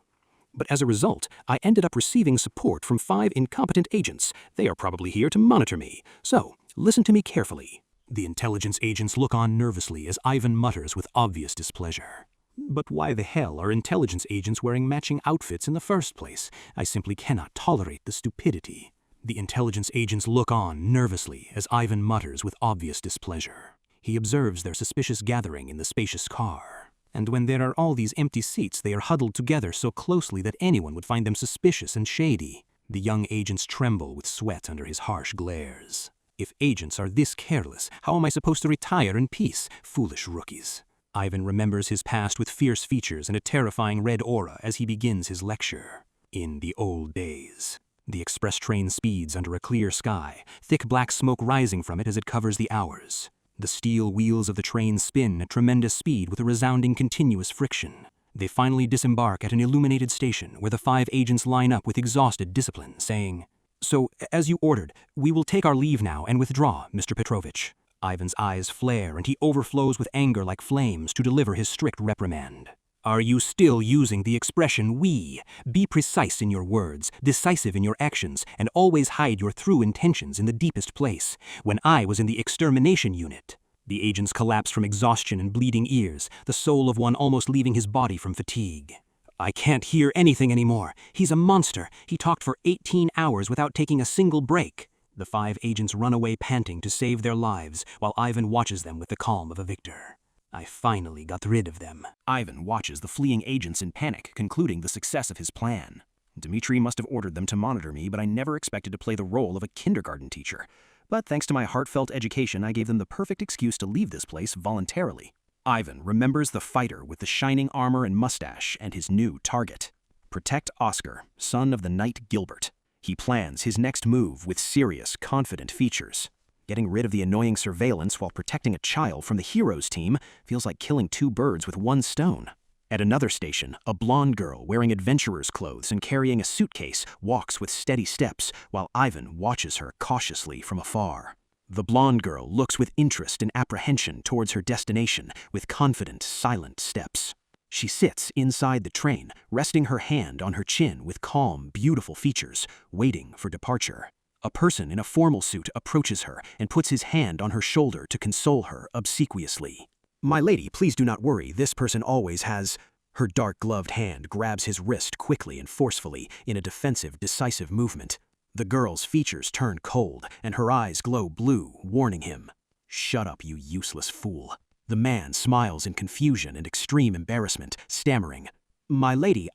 But as a result, I ended up receiving support from 5 incompetent agents. They are probably here to monitor me. So, listen to me carefully. The intelligence agents look on nervously as Ivan mutters with obvious displeasure. But why the hell are intelligence agents wearing matching outfits in the first place? I simply cannot tolerate the stupidity. The intelligence agents look on nervously as Ivan mutters with obvious displeasure. He observes their suspicious gathering in the spacious car. And when there are all these empty seats, they are huddled together so closely that anyone would find them suspicious and shady. The young agents tremble with sweat under his harsh glares. If agents are this careless, how am I supposed to retire in peace? Foolish rookies. Ivan remembers his past with fierce features and a terrifying red aura as he begins his lecture. In the old days. The express train speeds under a clear sky, thick black smoke rising from it as it covers the hours. The steel wheels of the train spin at tremendous speed with a resounding continuous friction. They finally disembark at an illuminated station where the 5 agents line up with exhausted discipline, saying, So, as you ordered, we will take our leave now and withdraw, Mr. Petrovich. Ivan's eyes flare and he overflows with anger like flames to deliver his strict reprimand. Are you still using the expression we? Be precise in your words, decisive in your actions, and always hide your true intentions in the deepest place. When I was in the extermination unit. The agents collapse from exhaustion and bleeding ears, the soul of one almost leaving his body from fatigue. I can't hear anything anymore. He's a monster. He talked for 18 hours without taking a single break. The 5 agents run away panting to save their lives, while Ivan watches them with the calm of a victor. I finally got rid of them. Ivan watches the fleeing agents in panic, concluding the success of his plan. Dmitri must have ordered them to monitor me, but I never expected to play the role of a kindergarten teacher. But thanks to my heartfelt education, I gave them the perfect excuse to leave this place voluntarily. Ivan remembers the fighter with the shining armor and mustache and his new target. Protect Oscar, son of the knight Gilbert. He plans his next move with serious, confident features. Getting rid of the annoying surveillance while protecting a child from the hero's team feels like killing 2 birds with 1 stone. At another station, a blonde girl wearing adventurer's clothes and carrying a suitcase walks with steady steps while Ivan watches her cautiously from afar. The blonde girl looks with interest and apprehension towards her destination with confident, silent steps. She sits inside the train, resting her hand on her chin with calm, beautiful features, waiting for departure. A person in a formal suit approaches her and puts his hand on her shoulder to console her obsequiously. My lady, please do not worry, this person always has... Her dark-gloved hand grabs his wrist quickly and forcefully in a defensive, decisive movement. The girl's features turn cold, and her eyes glow blue, warning him. "Shut up, you useless fool." The man smiles in confusion and extreme embarrassment, stammering, "My lady,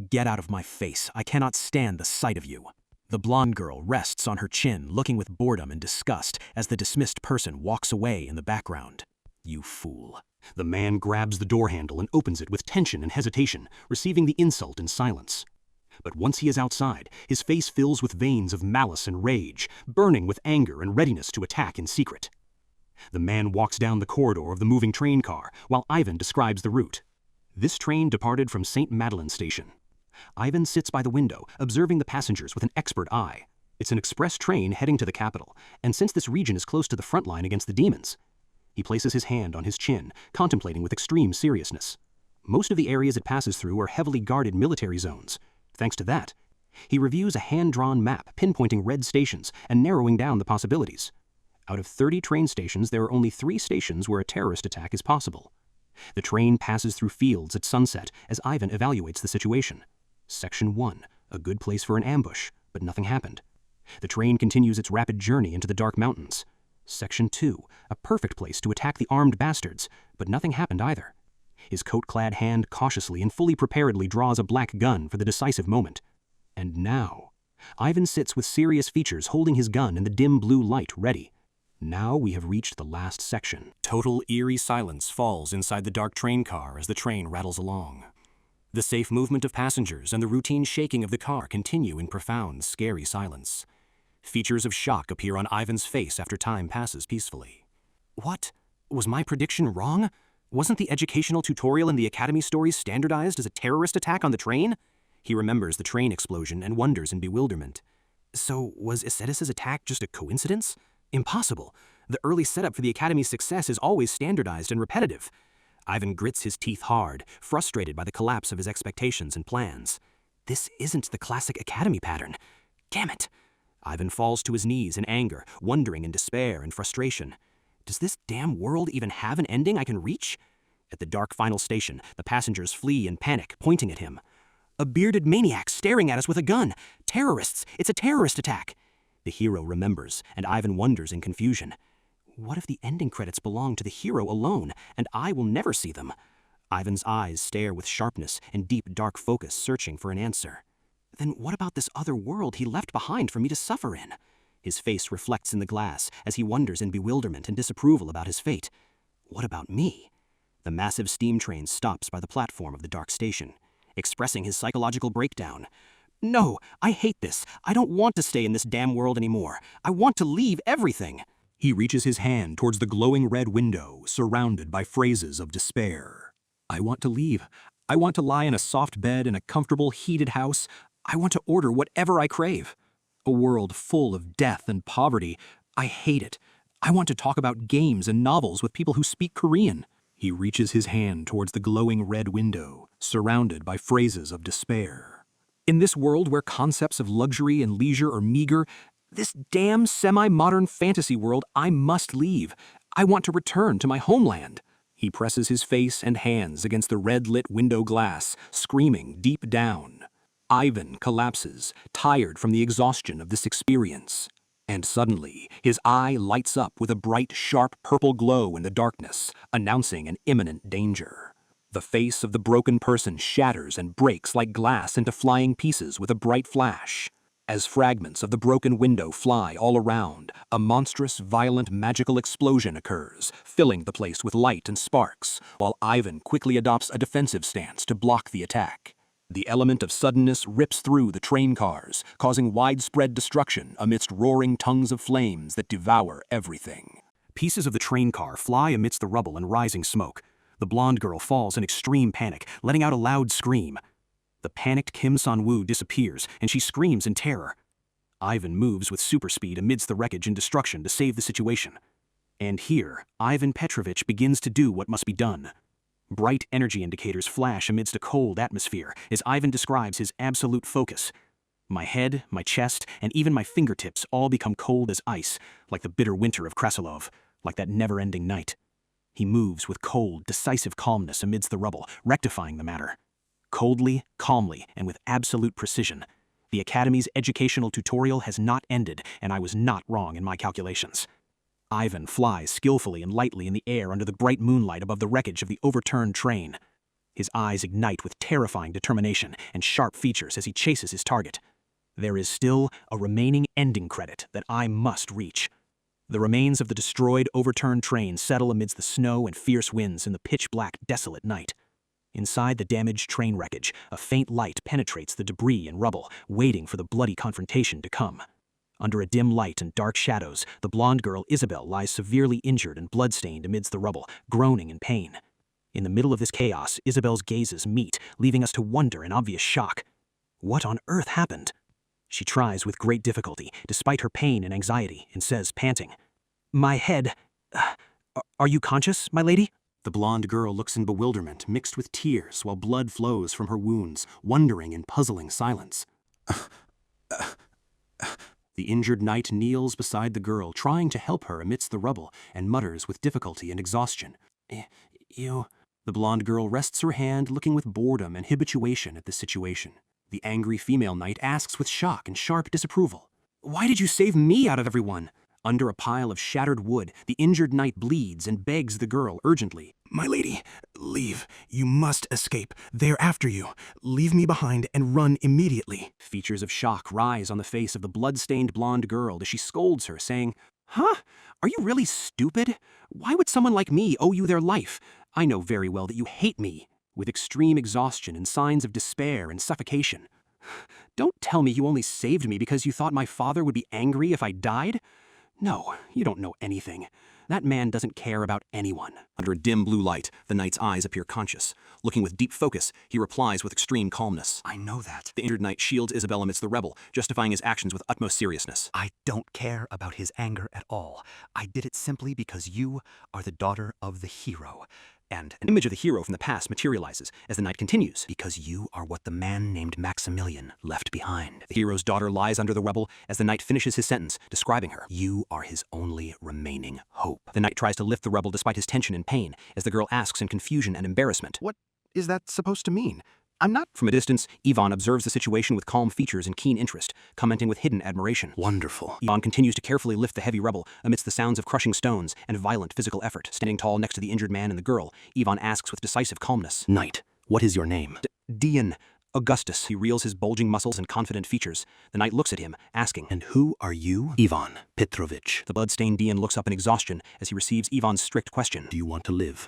Get out of my face. I cannot stand the sight of you." The blonde girl rests on her chin, looking with boredom and disgust as the dismissed person walks away in the background. "You fool." The man grabs the door handle and opens it with tension and hesitation, receiving the insult in silence. But once he is outside, his face fills with veins of malice and rage, burning with anger and readiness to attack in secret. The man walks down the corridor of the moving train car, while Ivan describes the route. This train departed from St. Madeleine Station. Ivan sits by the window, observing the passengers with an expert eye. It's an express train heading to the capital, and since this region is close to the front line against the demons, he places his hand on his chin, contemplating with extreme seriousness. Most of the areas it passes through are heavily guarded military zones. Thanks to that, he reviews a hand-drawn map pinpointing red stations and narrowing down the possibilities. Out of 30 train stations, there are only 3 stations where a terrorist attack is possible. The train passes through fields at sunset as Ivan evaluates the situation. Section 1, a good place for an ambush, but nothing happened. The train continues its rapid journey into the dark mountains. Section 2, a perfect place to attack the armed bastards, but nothing happened either. His coat-clad hand cautiously and fully preparedly draws a black gun for the decisive moment. And now, Ivan sits with serious features holding his gun in the dim blue light ready. Now we have reached the last section. Total eerie silence falls inside the dark train car as the train rattles along. The safe movement of passengers and the routine shaking of the car continue in profound, scary silence. Features of shock appear on Ivan's face after time passes peacefully. What? Was my prediction wrong? Wasn't the educational tutorial in the Academy stories standardized as a terrorist attack on the train? He remembers the train explosion and wonders in bewilderment. So was Isetis' attack just a coincidence? Impossible. The early setup for the Academy's success is always standardized and repetitive. Ivan grits his teeth hard, frustrated by the collapse of his expectations and plans. This isn't the classic Academy pattern. Damn it! Ivan falls to his knees in anger, wondering in despair and frustration. Does this damn world even have an ending I can reach? At the dark final station, the passengers flee in panic, pointing at him. A bearded maniac staring at us with a gun. Terrorists! It's a terrorist attack! The hero remembers, and Ivan wonders in confusion. What if the ending credits belong to the hero alone, and I will never see them? Ivan's eyes stare with sharpness and deep dark focus, searching for an answer. Then what about this other world he left behind for me to suffer in? His face reflects in the glass as he wonders in bewilderment and disapproval about his fate. What about me? The massive steam train stops by the platform of the dark station, expressing his psychological breakdown. No, I hate this. I don't want to stay in this damn world anymore. I want to leave everything. He reaches his hand towards the glowing red window, surrounded by phrases of despair. I want to leave. I want to lie in a soft bed in a comfortable, heated house. I want to order whatever I crave. A world full of death and poverty. I hate it. I want to talk about games and novels with people who speak Korean. He reaches his hand towards the glowing red window, surrounded by phrases of despair. In this world where concepts of luxury and leisure are meager, this damn semi-modern fantasy world, I must leave. I want to return to my homeland. He presses his face and hands against the red-lit window glass, screaming deep down. Ivan collapses, tired from the exhaustion of this experience. And suddenly, his eye lights up with a bright, sharp purple glow in the darkness, announcing an imminent danger. The face of the broken person shatters and breaks like glass into flying pieces with a bright flash. As fragments of the broken window fly all around, a monstrous, violent, magical explosion occurs, filling the place with light and sparks, while Ivan quickly adopts a defensive stance to block the attack. The element of suddenness rips through the train cars, causing widespread destruction amidst roaring tongues of flames that devour everything. Pieces of the train car fly amidst the rubble and rising smoke. The blonde girl falls in extreme panic, letting out a loud scream. The panicked Kim San-woo disappears, and she screams in terror. Ivan moves with super speed amidst the wreckage and destruction to save the situation. And here, Ivan Petrovich begins to do what must be done. Bright energy indicators flash amidst a cold atmosphere as Ivan describes his absolute focus. My head, my chest, and even my fingertips all become cold as ice, like the bitter winter of Krasilov, like that never-ending night. He moves with cold, decisive calmness amidst the rubble, rectifying the matter. Coldly, calmly, and with absolute precision, The Academy's educational tutorial has not ended, and I was not wrong in my calculations. Ivan flies skillfully and lightly in the air under the bright moonlight above the wreckage of the overturned train. His eyes ignite with terrifying determination and sharp features as he chases his target. There is still a remaining ending credit that I must reach. The remains of the destroyed, overturned train settle amidst the snow and fierce winds in the pitch-black, desolate night. Inside the damaged train wreckage, a faint light penetrates the debris and rubble, waiting for the bloody confrontation to come. Under a dim light and dark shadows, the blonde girl Isabel lies severely injured and bloodstained amidst the rubble, groaning in pain. In the middle of this chaos, Isabel's gazes meet, leaving us to wonder in obvious shock. What on earth happened? She tries with great difficulty, despite her pain and anxiety, and says, panting, "My head. Are you conscious, my lady?" The blonde girl looks in bewilderment, mixed with tears, while blood flows from her wounds, wondering in puzzling silence. The injured knight kneels beside the girl, trying to help her amidst the rubble, and mutters with difficulty and exhaustion. You... The blonde girl rests her hand, looking with boredom and habituation at the situation. The angry female knight asks with shock and sharp disapproval, "Why did you save me out of everyone?" Under a pile of shattered wood, the injured knight bleeds and begs the girl urgently. "My lady, leave. You must escape. They're after you. Leave me behind and run immediately." Features of shock rise on the face of the blood-stained blonde girl as she scolds her, saying, "Huh? Are you really stupid? Why would someone like me owe you their life? I know very well that you hate me," with extreme exhaustion and signs of despair and suffocation. "Don't tell me you only saved me because you thought my father would be angry if I died? No, you don't know anything. That man doesn't care about anyone." Under a dim blue light, the knight's eyes appear conscious. Looking with deep focus, he replies with extreme calmness. "I know that. The injured knight shields Isabel amidst the rebel, justifying his actions with utmost seriousness. I don't care about his anger at all. I did it simply because you are the daughter of the hero. And An image of the hero from the past materializes as the knight continues. because you are what the man named Maximilian left behind. The hero's daughter lies under the rubble as the knight finishes his sentence, describing her. You are his only remaining hope. The knight tries to lift the rebel despite his tension and pain, as the girl asks in confusion and embarrassment. "What is that supposed to mean? I'm not..." From a distance, Ivan observes the situation with calm features and keen interest, commenting with hidden admiration. Wonderful. Ivan continues to carefully lift the heavy rebel amidst the sounds of crushing stones and violent physical effort. Standing tall next to the injured man and the girl, Ivan asks with decisive calmness, Knight, what is your name? Dian, Augustus. He reels his bulging muscles and confident features. The knight looks at him, asking, And who are you? Ivan Petrovich. The blood-stained Dian looks up in exhaustion as he receives Ivan's strict question. Do you want to live?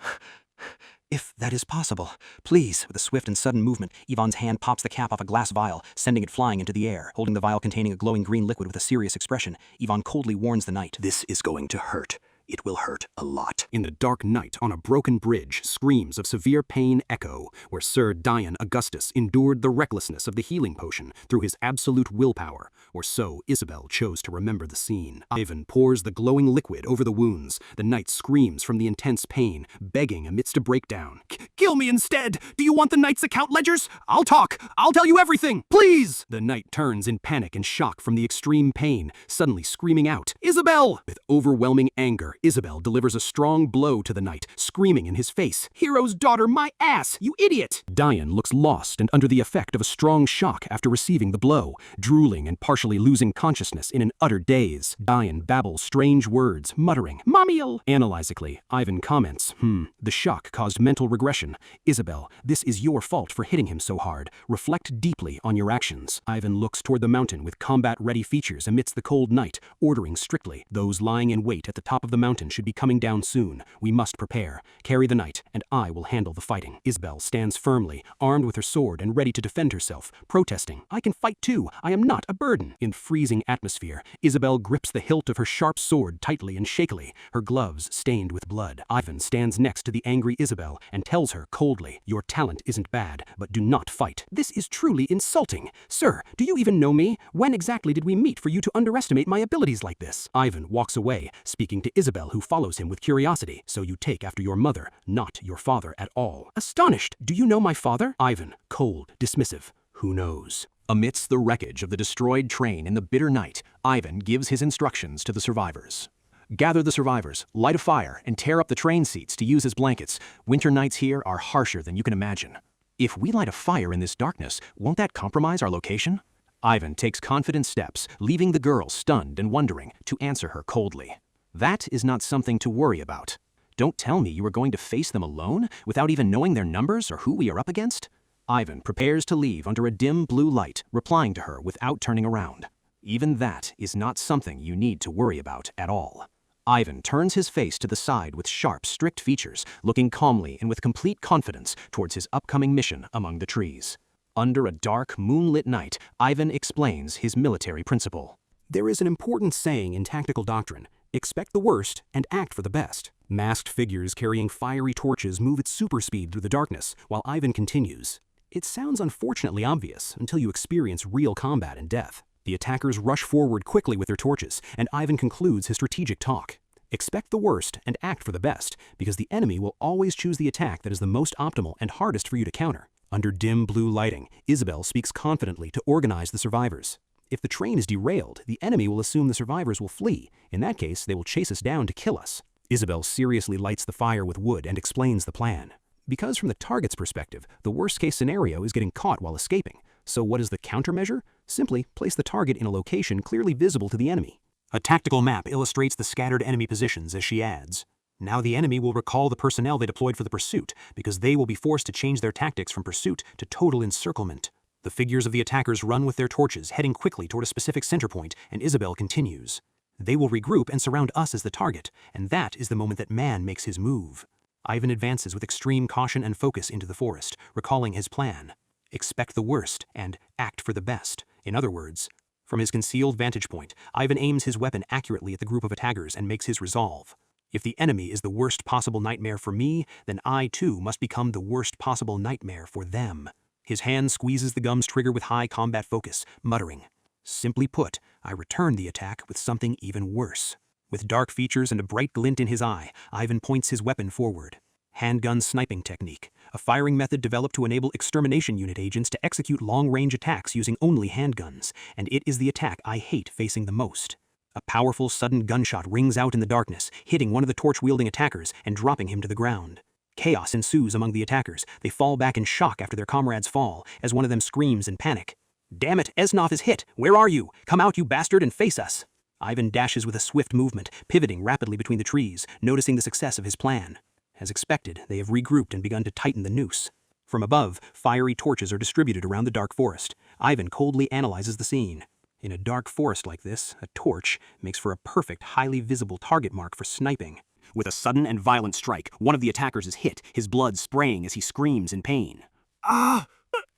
If that is possible, please. With a swift and sudden movement, Ivan's hand pops the cap off a glass vial, sending it flying into the air. Holding the vial containing a glowing green liquid with a serious expression, Ivan coldly warns the knight. This is going to hurt. It will hurt a lot. In the dark night, on a broken bridge, screams of severe pain echo, where Sir Dion Augustus endured the recklessness of the healing potion through his absolute willpower, or so Isabel chose to remember the scene. Ivan pours the glowing liquid over the wounds. The knight screams from the intense pain, begging amidst a breakdown. "Kill me instead! Do you want the knight's account ledgers? I'll talk! I'll tell you everything! Please!" The knight turns in panic and shock from the extreme pain, suddenly screaming out, "Isabel!" With overwhelming anger, Isabel delivers a strong blow to the knight, screaming in his face, "Hero's daughter, my ass, you idiot!" Dion looks lost and under the effect of a strong shock after receiving the blow, drooling and partially losing consciousness in an utter daze. Dion babbles strange words, muttering, "Mamiel!" Analytically, Ivan comments, the shock caused mental regression. "Isabel, this is your fault for hitting him so hard. Reflect deeply on your actions." Ivan looks toward the mountain with combat-ready features amidst the cold night, ordering strictly, "Those lying in wait at the top of the mountain should be coming down soon. We must prepare. Carry the knight, and I will handle the fighting." Isabel stands firmly, armed with her sword and ready to defend herself, protesting, "I can fight too. I am not a burden." In freezing atmosphere, Isabel grips the hilt of her sharp sword tightly and shakily, her gloves stained with blood. Ivan stands next to the angry Isabel and tells her coldly, "Your talent isn't bad, but do not fight." "This is truly insulting. Sir, do you even know me? When exactly did we meet for you to underestimate my abilities like this?" Ivan walks away, speaking to Isabel, who follows him with curiosity. "So you take after your mother, not your father at all." Astonished, "Do you know my father?" Ivan, cold, dismissive, "Who knows?" Amidst the wreckage of the destroyed train in the bitter night, Ivan gives his instructions to the survivors. "Gather the survivors, light a fire, and tear up the train seats to use as blankets. Winter nights here are harsher than you can imagine." "If we light a fire in this darkness, won't that compromise our location?" Ivan takes confident steps, leaving the girl stunned and wondering, to answer her coldly. That is not something to worry about. Don't tell me you are going to face them alone, without even knowing their numbers or who we are up against? Ivan prepares to leave under a dim blue light, replying to her without turning around. Even that is not something you need to worry about at all. Ivan turns his face to the side with sharp, strict features, looking calmly and with complete confidence towards his upcoming mission among the trees. Under a dark, moonlit night, Ivan explains his military principle. There is an important saying in tactical doctrine: expect the worst and act for the best. Masked figures carrying fiery torches move at super speed through the darkness, while Ivan continues. It sounds unfortunately obvious until you experience real combat and death. The attackers rush forward quickly with their torches, and Ivan concludes his strategic talk. Expect the worst and act for the best, because the enemy will always choose the attack that is the most optimal and hardest for you to counter. Under dim blue lighting, Isabel speaks confidently to organize the survivors. If the train is derailed, the enemy will assume the survivors will flee. In that case, they will chase us down to kill us. Isabel seriously lights the fire with wood and explains the plan. Because from the target's perspective, the worst-case scenario is getting caught while escaping. So what is the countermeasure? Simply place the target in a location clearly visible to the enemy. A tactical map illustrates the scattered enemy positions as she adds. Now the enemy will recall the personnel they deployed for the pursuit, because they will be forced to change their tactics from pursuit to total encirclement. The figures of the attackers run with their torches, heading quickly toward a specific center point, and Isabel continues. They will regroup and surround us as the target, and that is the moment that man makes his move. Ivan advances with extreme caution and focus into the forest, recalling his plan. Expect the worst and act for the best. In other words, from his concealed vantage point, Ivan aims his weapon accurately at the group of attackers and makes his resolve. If the enemy is the worst possible nightmare for me, then I too must become the worst possible nightmare for them. His hand squeezes the gum's trigger with high combat focus, muttering, "Simply put, I return the attack with something even worse." With dark features and a bright glint in his eye, Ivan points his weapon forward. Handgun sniping technique, a firing method developed to enable extermination unit agents to execute long-range attacks using only handguns, and it is the attack I hate facing the most. A powerful, sudden gunshot rings out in the darkness, hitting one of the torch-wielding attackers and dropping him to the ground. Chaos ensues among the attackers. They fall back in shock after their comrades fall, as one of them screams in panic. "Damn it, Esnov is hit! Where are you? Come out, you bastard, and face us!" Ivan dashes with a swift movement, pivoting rapidly between the trees, noticing the success of his plan. As expected, they have regrouped and begun to tighten the noose. From above, fiery torches are distributed around the dark forest. Ivan coldly analyzes the scene. In a dark forest like this, a torch makes for a perfect, highly visible target mark for sniping. With a sudden and violent strike, one of the attackers is hit, his blood spraying as he screams in pain. Ah!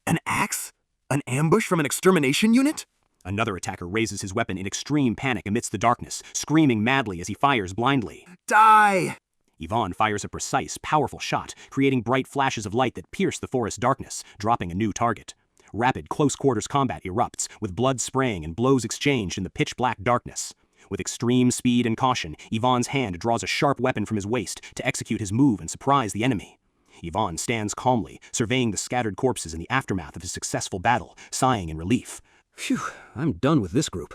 An axe? An ambush from an extermination unit? Another attacker raises his weapon in extreme panic amidst the darkness, screaming madly as he fires blindly. Die! Ivan fires a precise, powerful shot, creating bright flashes of light that pierce the forest darkness, dropping a new target. Rapid, close-quarters combat erupts, with blood spraying and blows exchanged in the pitch-black darkness. With extreme speed and caution, Ivan's hand draws a sharp weapon from his waist to execute his move and surprise the enemy. Ivan stands calmly, surveying the scattered corpses in the aftermath of his successful battle, sighing in relief. Phew, I'm done with this group.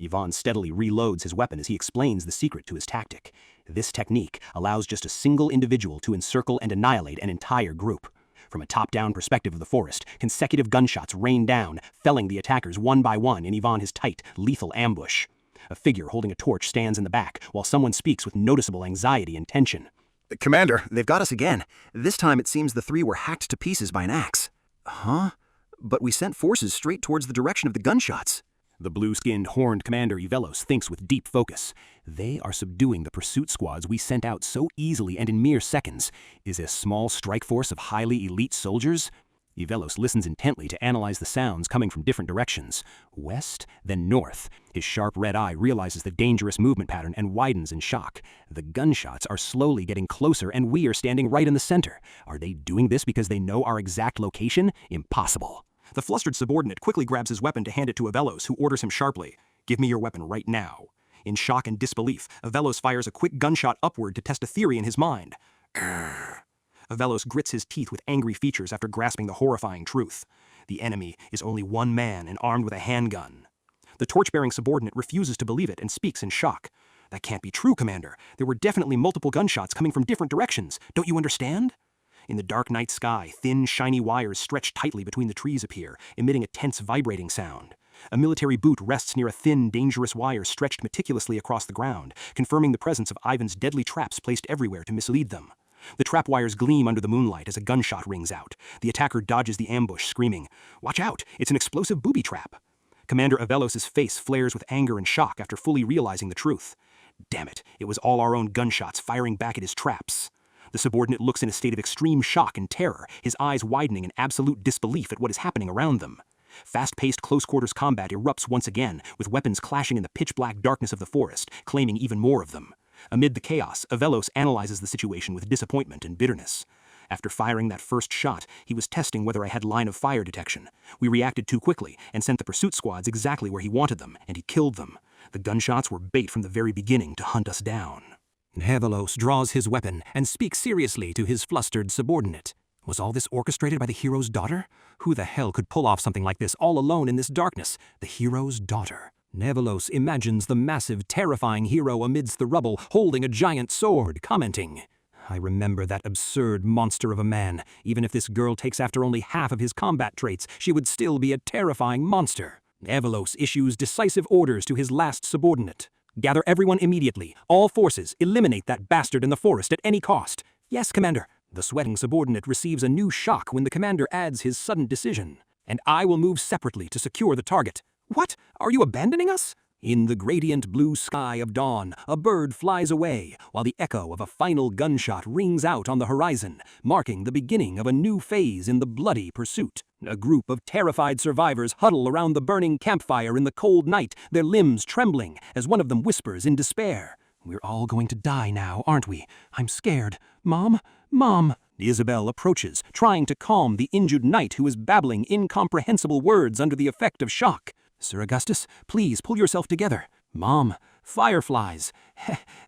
Ivan steadily reloads his weapon as he explains the secret to his tactic. This technique allows just a single individual to encircle and annihilate an entire group. From a top-down perspective of the forest, consecutive gunshots rain down, felling the attackers one by one in Ivan's tight, lethal ambush. A figure holding a torch stands in the back, while someone speaks with noticeable anxiety and tension. Commander, they've got us again. This time it seems the three were hacked to pieces by an axe. Huh? But we sent forces straight towards the direction of the gunshots. The blue-skinned, horned commander Ivelos thinks with deep focus. They are subduing the pursuit squads we sent out so easily and in mere seconds. Is a small strike force of highly elite soldiers? Ivelos listens intently to analyze the sounds coming from different directions. West, then north. His sharp red eye realizes the dangerous movement pattern and widens in shock. The gunshots are slowly getting closer and we are standing right in the center. Are they doing this because they know our exact location? Impossible. The flustered subordinate quickly grabs his weapon to hand it to Ivelos, who orders him sharply, "Give me your weapon right now." In shock and disbelief, Ivelos fires a quick gunshot upward to test a theory in his mind. Ivelos grits his teeth with angry features after grasping the horrifying truth. The enemy is only one man and armed with a handgun. The torch-bearing subordinate refuses to believe it and speaks in shock. "That can't be true, Commander. There were definitely multiple gunshots coming from different directions. Don't you understand?" In the dark night sky, thin, shiny wires stretched tightly between the trees appear, emitting a tense, vibrating sound. A military boot rests near a thin, dangerous wire stretched meticulously across the ground, confirming the presence of Ivan's deadly traps placed everywhere to mislead them. The trap wires gleam under the moonlight as a gunshot rings out. The attacker dodges the ambush, screaming, "Watch out! It's an explosive booby trap!" Commander Avelos's face flares with anger and shock after fully realizing the truth. Damn it, it was all our own gunshots firing back at his traps. The subordinate looks in a state of extreme shock and terror, his eyes widening in absolute disbelief at what is happening around them. Fast-paced close-quarters combat erupts once again, with weapons clashing in the pitch-black darkness of the forest, claiming even more of them. Amid the chaos, Avelos analyzes the situation with disappointment and bitterness. After firing that first shot, he was testing whether I had line of fire detection. We reacted too quickly and sent the pursuit squads exactly where he wanted them, and he killed them. The gunshots were bait from the very beginning to hunt us down. Avelos draws his weapon and speaks seriously to his flustered subordinate. Was all this orchestrated by the hero's daughter? Who the hell could pull off something like this all alone in this darkness? The hero's daughter. Avelos imagines the massive, terrifying hero amidst the rubble, holding a giant sword, commenting, "I remember that absurd monster of a man. Even if this girl takes after only half of his combat traits, she would still be a terrifying monster." Avelos issues decisive orders to his last subordinate. "Gather everyone immediately. All forces, eliminate that bastard in the forest at any cost." "Yes, Commander." The sweating subordinate receives a new shock when the commander adds his sudden decision. "And I will move separately to secure the target." "What? Are you abandoning us?" In the gradient blue sky of dawn, a bird flies away, while the echo of a final gunshot rings out on the horizon, marking the beginning of a new phase in the bloody pursuit. A group of terrified survivors huddle around the burning campfire in the cold night, their limbs trembling, as one of them whispers in despair, "We're all going to die now, aren't we? I'm scared. Mom? Mom!" Isabel approaches, trying to calm the injured knight who is babbling incomprehensible words under the effect of shock. "Sir Augustus, please pull yourself together." "Mom, fireflies.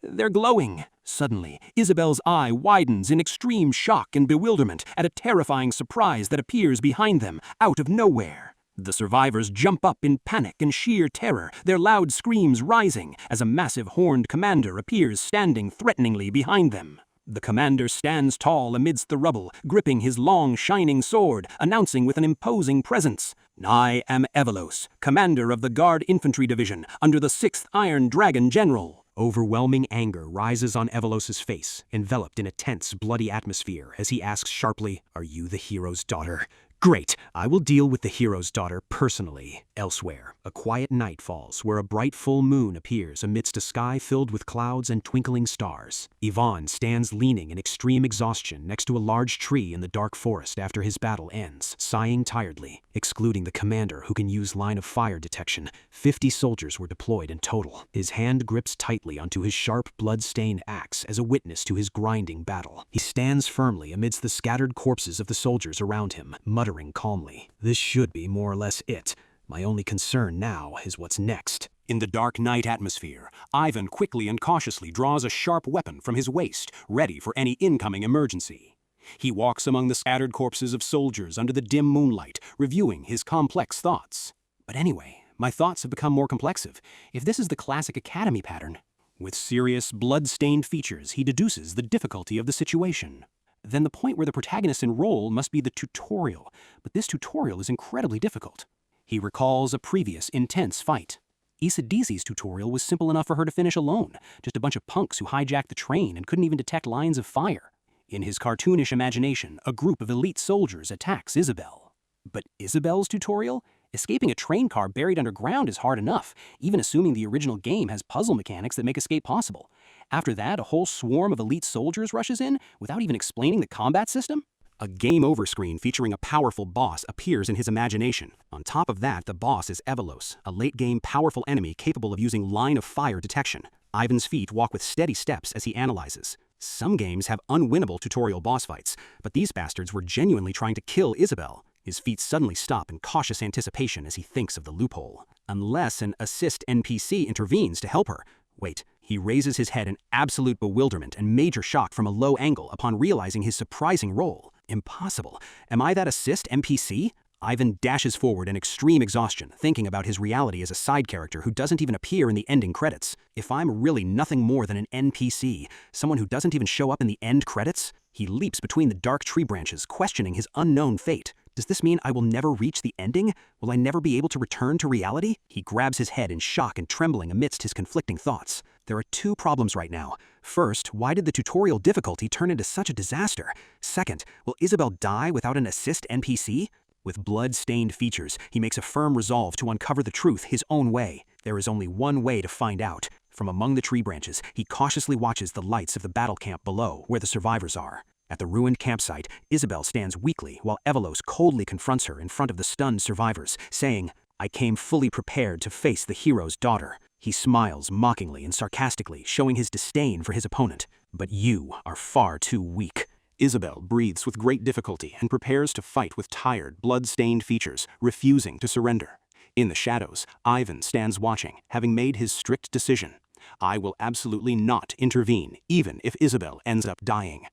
They're glowing." Suddenly, Isabel's eye widens in extreme shock and bewilderment at a terrifying surprise that appears behind them, out of nowhere. The survivors jump up in panic and sheer terror, their loud screams rising as a massive horned commander appears standing threateningly behind them. The commander stands tall amidst the rubble, gripping his long, shining sword, announcing with an imposing presence, "I am Avelos, commander of the Guard Infantry Division, under the 6th Iron Dragon General." Overwhelming anger rises on Avelos's face, enveloped in a tense, bloody atmosphere, as he asks sharply, "Are you the hero's daughter?" "Great, I will deal with the hero's daughter personally." Elsewhere, a quiet night falls where a bright full moon appears amidst a sky filled with clouds and twinkling stars. Ivan stands leaning in extreme exhaustion next to a large tree in the dark forest after his battle ends, sighing tiredly. Excluding the commander who can use line of fire detection, 50 soldiers were deployed in total. His hand grips tightly onto his sharp, blood-stained axe as a witness to his grinding battle. He stands firmly amidst the scattered corpses of the soldiers around him, muttering calmly, "This should be more or less it. My only concern now is what's next." In the dark night atmosphere, Ivan quickly and cautiously draws a sharp weapon from his waist, ready for any incoming emergency. He walks among the scattered corpses of soldiers under the dim moonlight, reviewing his complex thoughts. But anyway, my thoughts have become more complexive. If this is the classic academy pattern, with serious, blood-stained features, he deduces the difficulty of the situation. Then the point where the protagonists enroll must be the tutorial, but this tutorial is incredibly difficult. He recalls a previous intense fight. Isadisi's tutorial was simple enough for her to finish alone, just a bunch of punks who hijacked the train and couldn't even detect lines of fire. In his cartoonish imagination, a group of elite soldiers attacks Isabel. But Isabel's tutorial? Escaping a train car buried underground is hard enough, even assuming the original game has puzzle mechanics that make escape possible. After that, a whole swarm of elite soldiers rushes in without even explaining the combat system? A game over screen featuring a powerful boss appears in his imagination. On top of that, the boss is Avelos, a late-game powerful enemy capable of using line of fire detection. Ivan's feet walk with steady steps as he analyzes. Some games have unwinnable tutorial boss fights, but these bastards were genuinely trying to kill Isabel. His feet suddenly stop in cautious anticipation as he thinks of the loophole. Unless an assist NPC intervenes to help her. Wait, he raises his head in absolute bewilderment and major shock from a low angle upon realizing his surprising role. Impossible. Am I that assist NPC? Ivan dashes forward in extreme exhaustion, thinking about his reality as a side character who doesn't even appear in the ending credits. If I'm really nothing more than an NPC, someone who doesn't even show up in the end credits, he leaps between the dark tree branches, questioning his unknown fate. Does this mean I will never reach the ending? Will I never be able to return to reality? He grabs his head in shock and trembling amidst his conflicting thoughts. There are two problems right now. First, why did the tutorial difficulty turn into such a disaster? Second, will Isabel die without an assist NPC? With blood-stained features, he makes a firm resolve to uncover the truth his own way. There is only one way to find out. From among the tree branches, he cautiously watches the lights of the battle camp below, where the survivors are. At the ruined campsite, Isabel stands weakly while Evelos coldly confronts her in front of the stunned survivors, saying, "I came fully prepared to face the hero's daughter." He smiles mockingly and sarcastically, showing his disdain for his opponent. "But you are far too weak." Isabel breathes with great difficulty and prepares to fight with tired, blood-stained features, refusing to surrender. In the shadows, Ivan stands watching, having made his strict decision. "I will absolutely not intervene, even if Isabel ends up dying."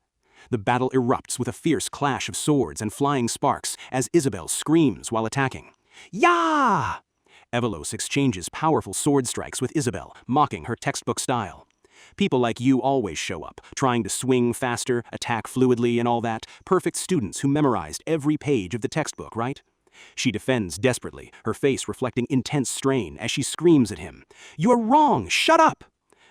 The battle erupts with a fierce clash of swords and flying sparks as Isabel screams while attacking. "Yah!" Evelos exchanges powerful sword strikes with Isabel, mocking her textbook style. "People like you always show up, trying to swing faster, attack fluidly and all that. Perfect students who memorized every page of the textbook, right?" She defends desperately, her face reflecting intense strain as she screams at him. "You are wrong! Shut up!"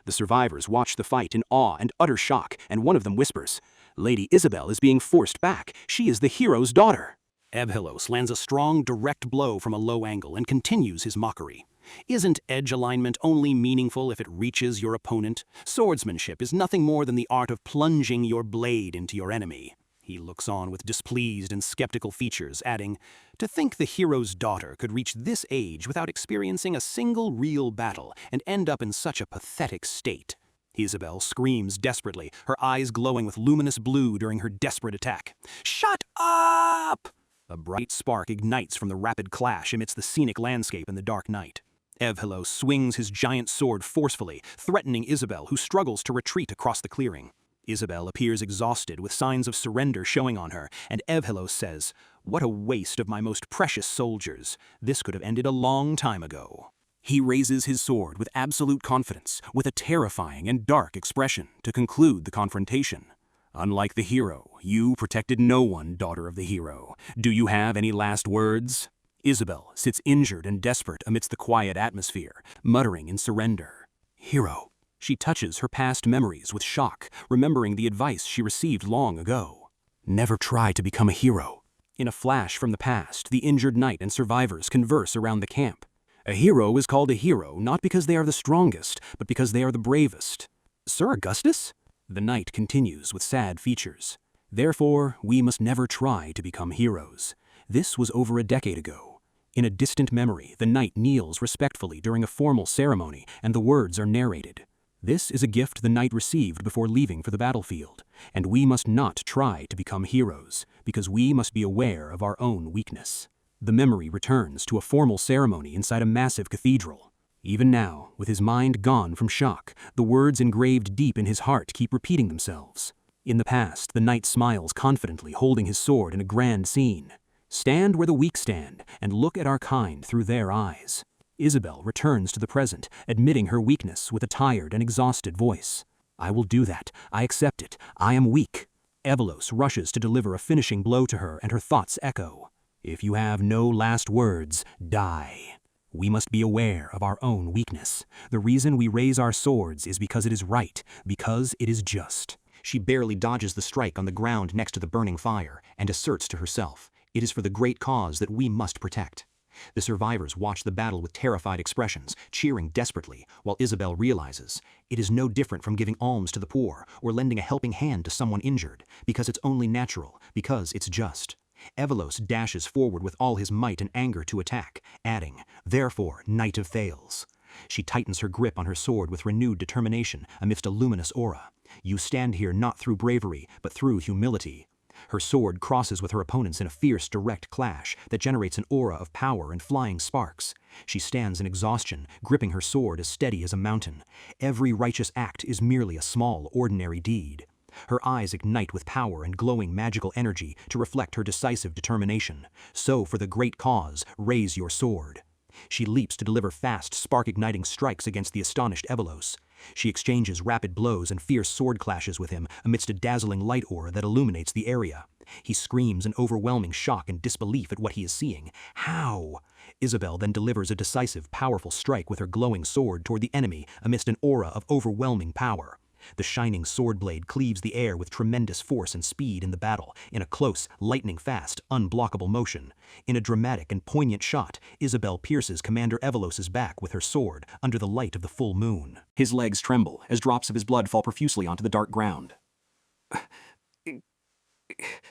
The survivors watch the fight in awe and utter shock, and one of them whispers, "Lady Isabel is being forced back. She is the hero's daughter." Evelos lands a strong, direct blow from a low angle and continues his mockery. "Isn't edge alignment only meaningful if it reaches your opponent? Swordsmanship is nothing more than the art of plunging your blade into your enemy." He looks on with displeased and skeptical features, adding, "To think the hero's daughter could reach this age without experiencing a single real battle and end up in such a pathetic state." Isabel screams desperately, her eyes glowing with luminous blue during her desperate attack. "Shut up!" A bright spark ignites from the rapid clash amidst the scenic landscape in the dark night. Evelos swings his giant sword forcefully, threatening Isabel, who struggles to retreat across the clearing. Isabel appears exhausted, with signs of surrender showing on her, and Evelos says, "What a waste of my most precious soldiers. This could have ended a long time ago." He raises his sword with absolute confidence, with a terrifying and dark expression, to conclude the confrontation. "Unlike the hero, you protected no one, daughter of the hero. Do you have any last words?" Isabel sits injured and desperate amidst the quiet atmosphere, muttering in surrender. "Hero." She touches her past memories with shock, remembering the advice she received long ago. "Never try to become a hero." In a flash from the past, the injured knight and survivors converse around the camp. "A hero is called a hero not because they are the strongest, but because they are the bravest." "Sir Augustus?" The knight continues with sad features. "Therefore, we must never try to become heroes." This was over a decade ago. In a distant memory, the knight kneels respectfully during a formal ceremony, and the words are narrated. This is a gift the knight received before leaving for the battlefield, and we must not try to become heroes, because we must be aware of our own weakness. The memory returns to a formal ceremony inside a massive cathedral. Even now, with his mind gone from shock, the words engraved deep in his heart keep repeating themselves. In the past, the knight smiles confidently, holding his sword in a grand scene. "Stand where the weak stand, and look at our kind through their eyes." Isabel returns to the present, admitting her weakness with a tired and exhausted voice. "I will do that. I accept it. I am weak." Evelos rushes to deliver a finishing blow to her, and her thoughts echo. "If you have no last words, die." We must be aware of our own weakness. The reason we raise our swords is because it is right, because it is just. She barely dodges the strike on the ground next to the burning fire and asserts to herself, "It is for the great cause that we must protect." The survivors watch the battle with terrified expressions, cheering desperately, while Isabel realizes it is no different from giving alms to the poor or lending a helping hand to someone injured, because it's only natural, because it's just. Evelos dashes forward with all his might and anger to attack, adding, "Therefore, Knight of Thales." She tightens her grip on her sword with renewed determination amidst a luminous aura. "You stand here not through bravery, but through humility." Her sword crosses with her opponent's in a fierce, direct clash that generates an aura of power and flying sparks. She stands in exhaustion, gripping her sword as steady as a mountain. Every righteous act is merely a small, ordinary deed. Her eyes ignite with power and glowing magical energy to reflect her decisive determination. "So for the great cause, raise your sword." She leaps to deliver fast, spark-igniting strikes against the astonished Evelos. She exchanges rapid blows and fierce sword clashes with him amidst a dazzling light aura that illuminates the area. He screams in overwhelming shock and disbelief at what he is seeing. How? Isabel then delivers a decisive, powerful strike with her glowing sword toward the enemy amidst an aura of overwhelming power. The shining sword blade cleaves the air with tremendous force and speed in the battle, in a close, lightning-fast, unblockable motion. In a dramatic and poignant shot, Isabel pierces Commander Evolos's back with her sword under the light of the full moon. His legs tremble as drops of his blood fall profusely onto the dark ground.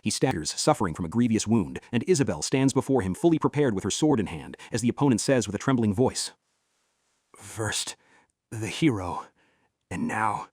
He staggers, suffering from a grievous wound, and Isabel stands before him fully prepared with her sword in hand, as the opponent says with a trembling voice, "First, the hero, and now,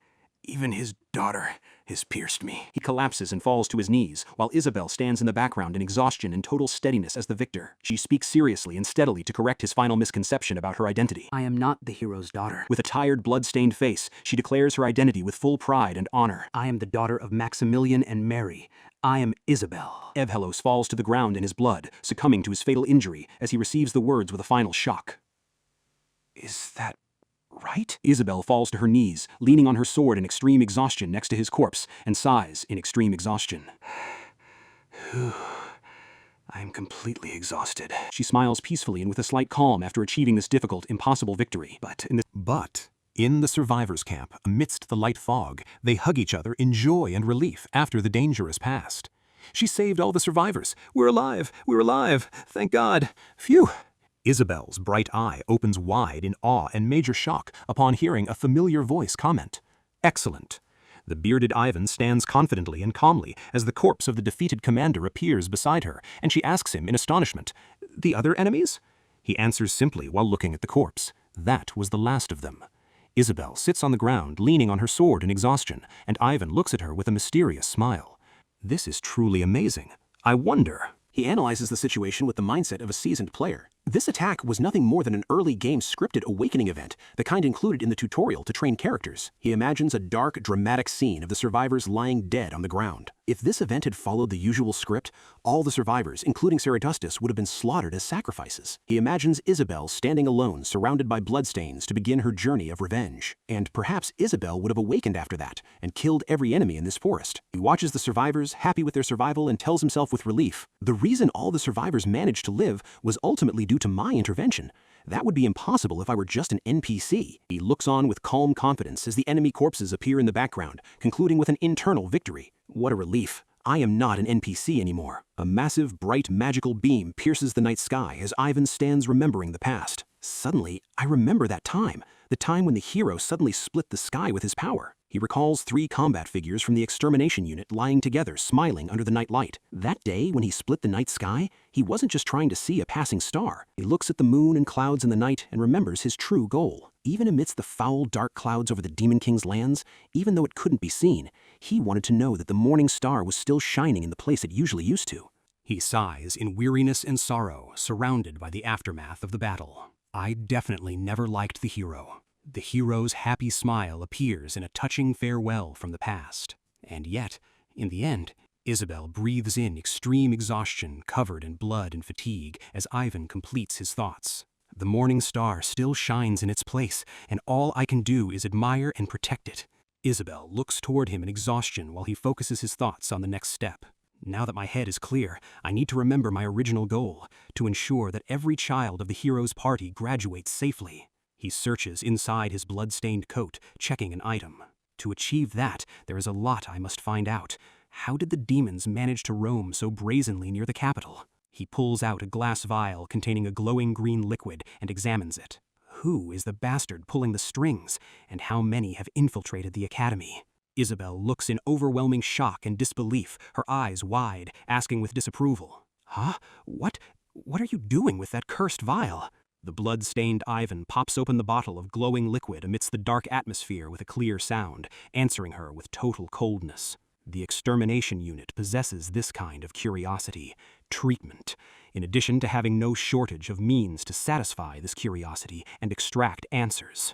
even his daughter has pierced me." He collapses and falls to his knees, while Isabel stands in the background in exhaustion and total steadiness as the victor. She speaks seriously and steadily to correct his final misconception about her identity. I am not the hero's daughter. With a tired, blood-stained face, she declares her identity with full pride and honor. I am the daughter of Maximilian and Mary. I am Isabel. Evolus falls to the ground in his blood, succumbing to his fatal injury as he receives the words with a final shock. "Is that right?" Isabel falls to her knees, leaning on her sword in extreme exhaustion next to his corpse, and sighs in extreme exhaustion. "I am completely exhausted." She smiles peacefully and with a slight calm after achieving this difficult, impossible victory. But in the survivors' camp, amidst the light fog, they hug each other in joy and relief after the danger is past. "She saved all the survivors. We're alive! We're alive! Thank God! Phew!" Isabel's bright eye opens wide in awe and major shock upon hearing a familiar voice comment, "Excellent." The bearded Ivan stands confidently and calmly as the corpse of the defeated commander appears beside her, and she asks him in astonishment, "The other enemies?" He answers simply while looking at the corpse, "That was the last of them." Isabel sits on the ground, leaning on her sword in exhaustion, and Ivan looks at her with a mysterious smile. "This is truly amazing. I wonder." He analyzes the situation with the mindset of a seasoned player. This attack was nothing more than an early game scripted awakening event, the kind included in the tutorial to train characters. He imagines a dark, dramatic scene of the survivors lying dead on the ground. If this event had followed the usual script, all the survivors, including Ceratustus, would have been slaughtered as sacrifices. He imagines Isabel standing alone, surrounded by bloodstains, to begin her journey of revenge. And perhaps Isabel would have awakened after that, and killed every enemy in this forest. He watches the survivors, happy with their survival, and tells himself with relief, the reason all the survivors managed to live was ultimately due to my intervention. That would be impossible if I were just an NPC. He looks on with calm confidence as the enemy corpses appear in the background, concluding with an internal victory. What a relief. I am not an NPC anymore. A massive, bright, magical beam pierces the night sky as Ivan stands remembering the past. Suddenly, I remember that time. The time when the hero suddenly split the sky with his power. He recalls 3 combat figures from the extermination unit lying together, smiling under the night light. That day, when he split the night sky, he wasn't just trying to see a passing star. He looks at the moon and clouds in the night and remembers his true goal. Even amidst the foul, dark clouds over the Demon King's lands, even though it couldn't be seen, he wanted to know that the morning star was still shining in the place it usually used to. He sighs in weariness and sorrow, surrounded by the aftermath of the battle. I definitely never liked the hero. The hero's happy smile appears in a touching farewell from the past. And yet, in the end, Isabel breathes in extreme exhaustion, covered in blood and fatigue, as Ivan completes his thoughts. The morning star still shines in its place, and all I can do is admire and protect it. Isabel looks toward him in exhaustion while he focuses his thoughts on the next step. Now that my head is clear, I need to remember my original goal, to ensure that every child of the hero's party graduates safely. He searches inside his blood-stained coat, checking an item. To achieve that, there is a lot I must find out. How did the demons manage to roam so brazenly near the capital? He pulls out a glass vial containing a glowing green liquid and examines it. Who is the bastard pulling the strings, and how many have infiltrated the academy? Isabel looks in overwhelming shock and disbelief, her eyes wide, asking with disapproval. "Huh? What are you doing with that cursed vial?" The blood-stained Ivan pops open the bottle of glowing liquid amidst the dark atmosphere with a clear sound, answering her with total coldness. The extermination unit possesses this kind of curiosity, treatment, in addition to having no shortage of means to satisfy this curiosity and extract answers.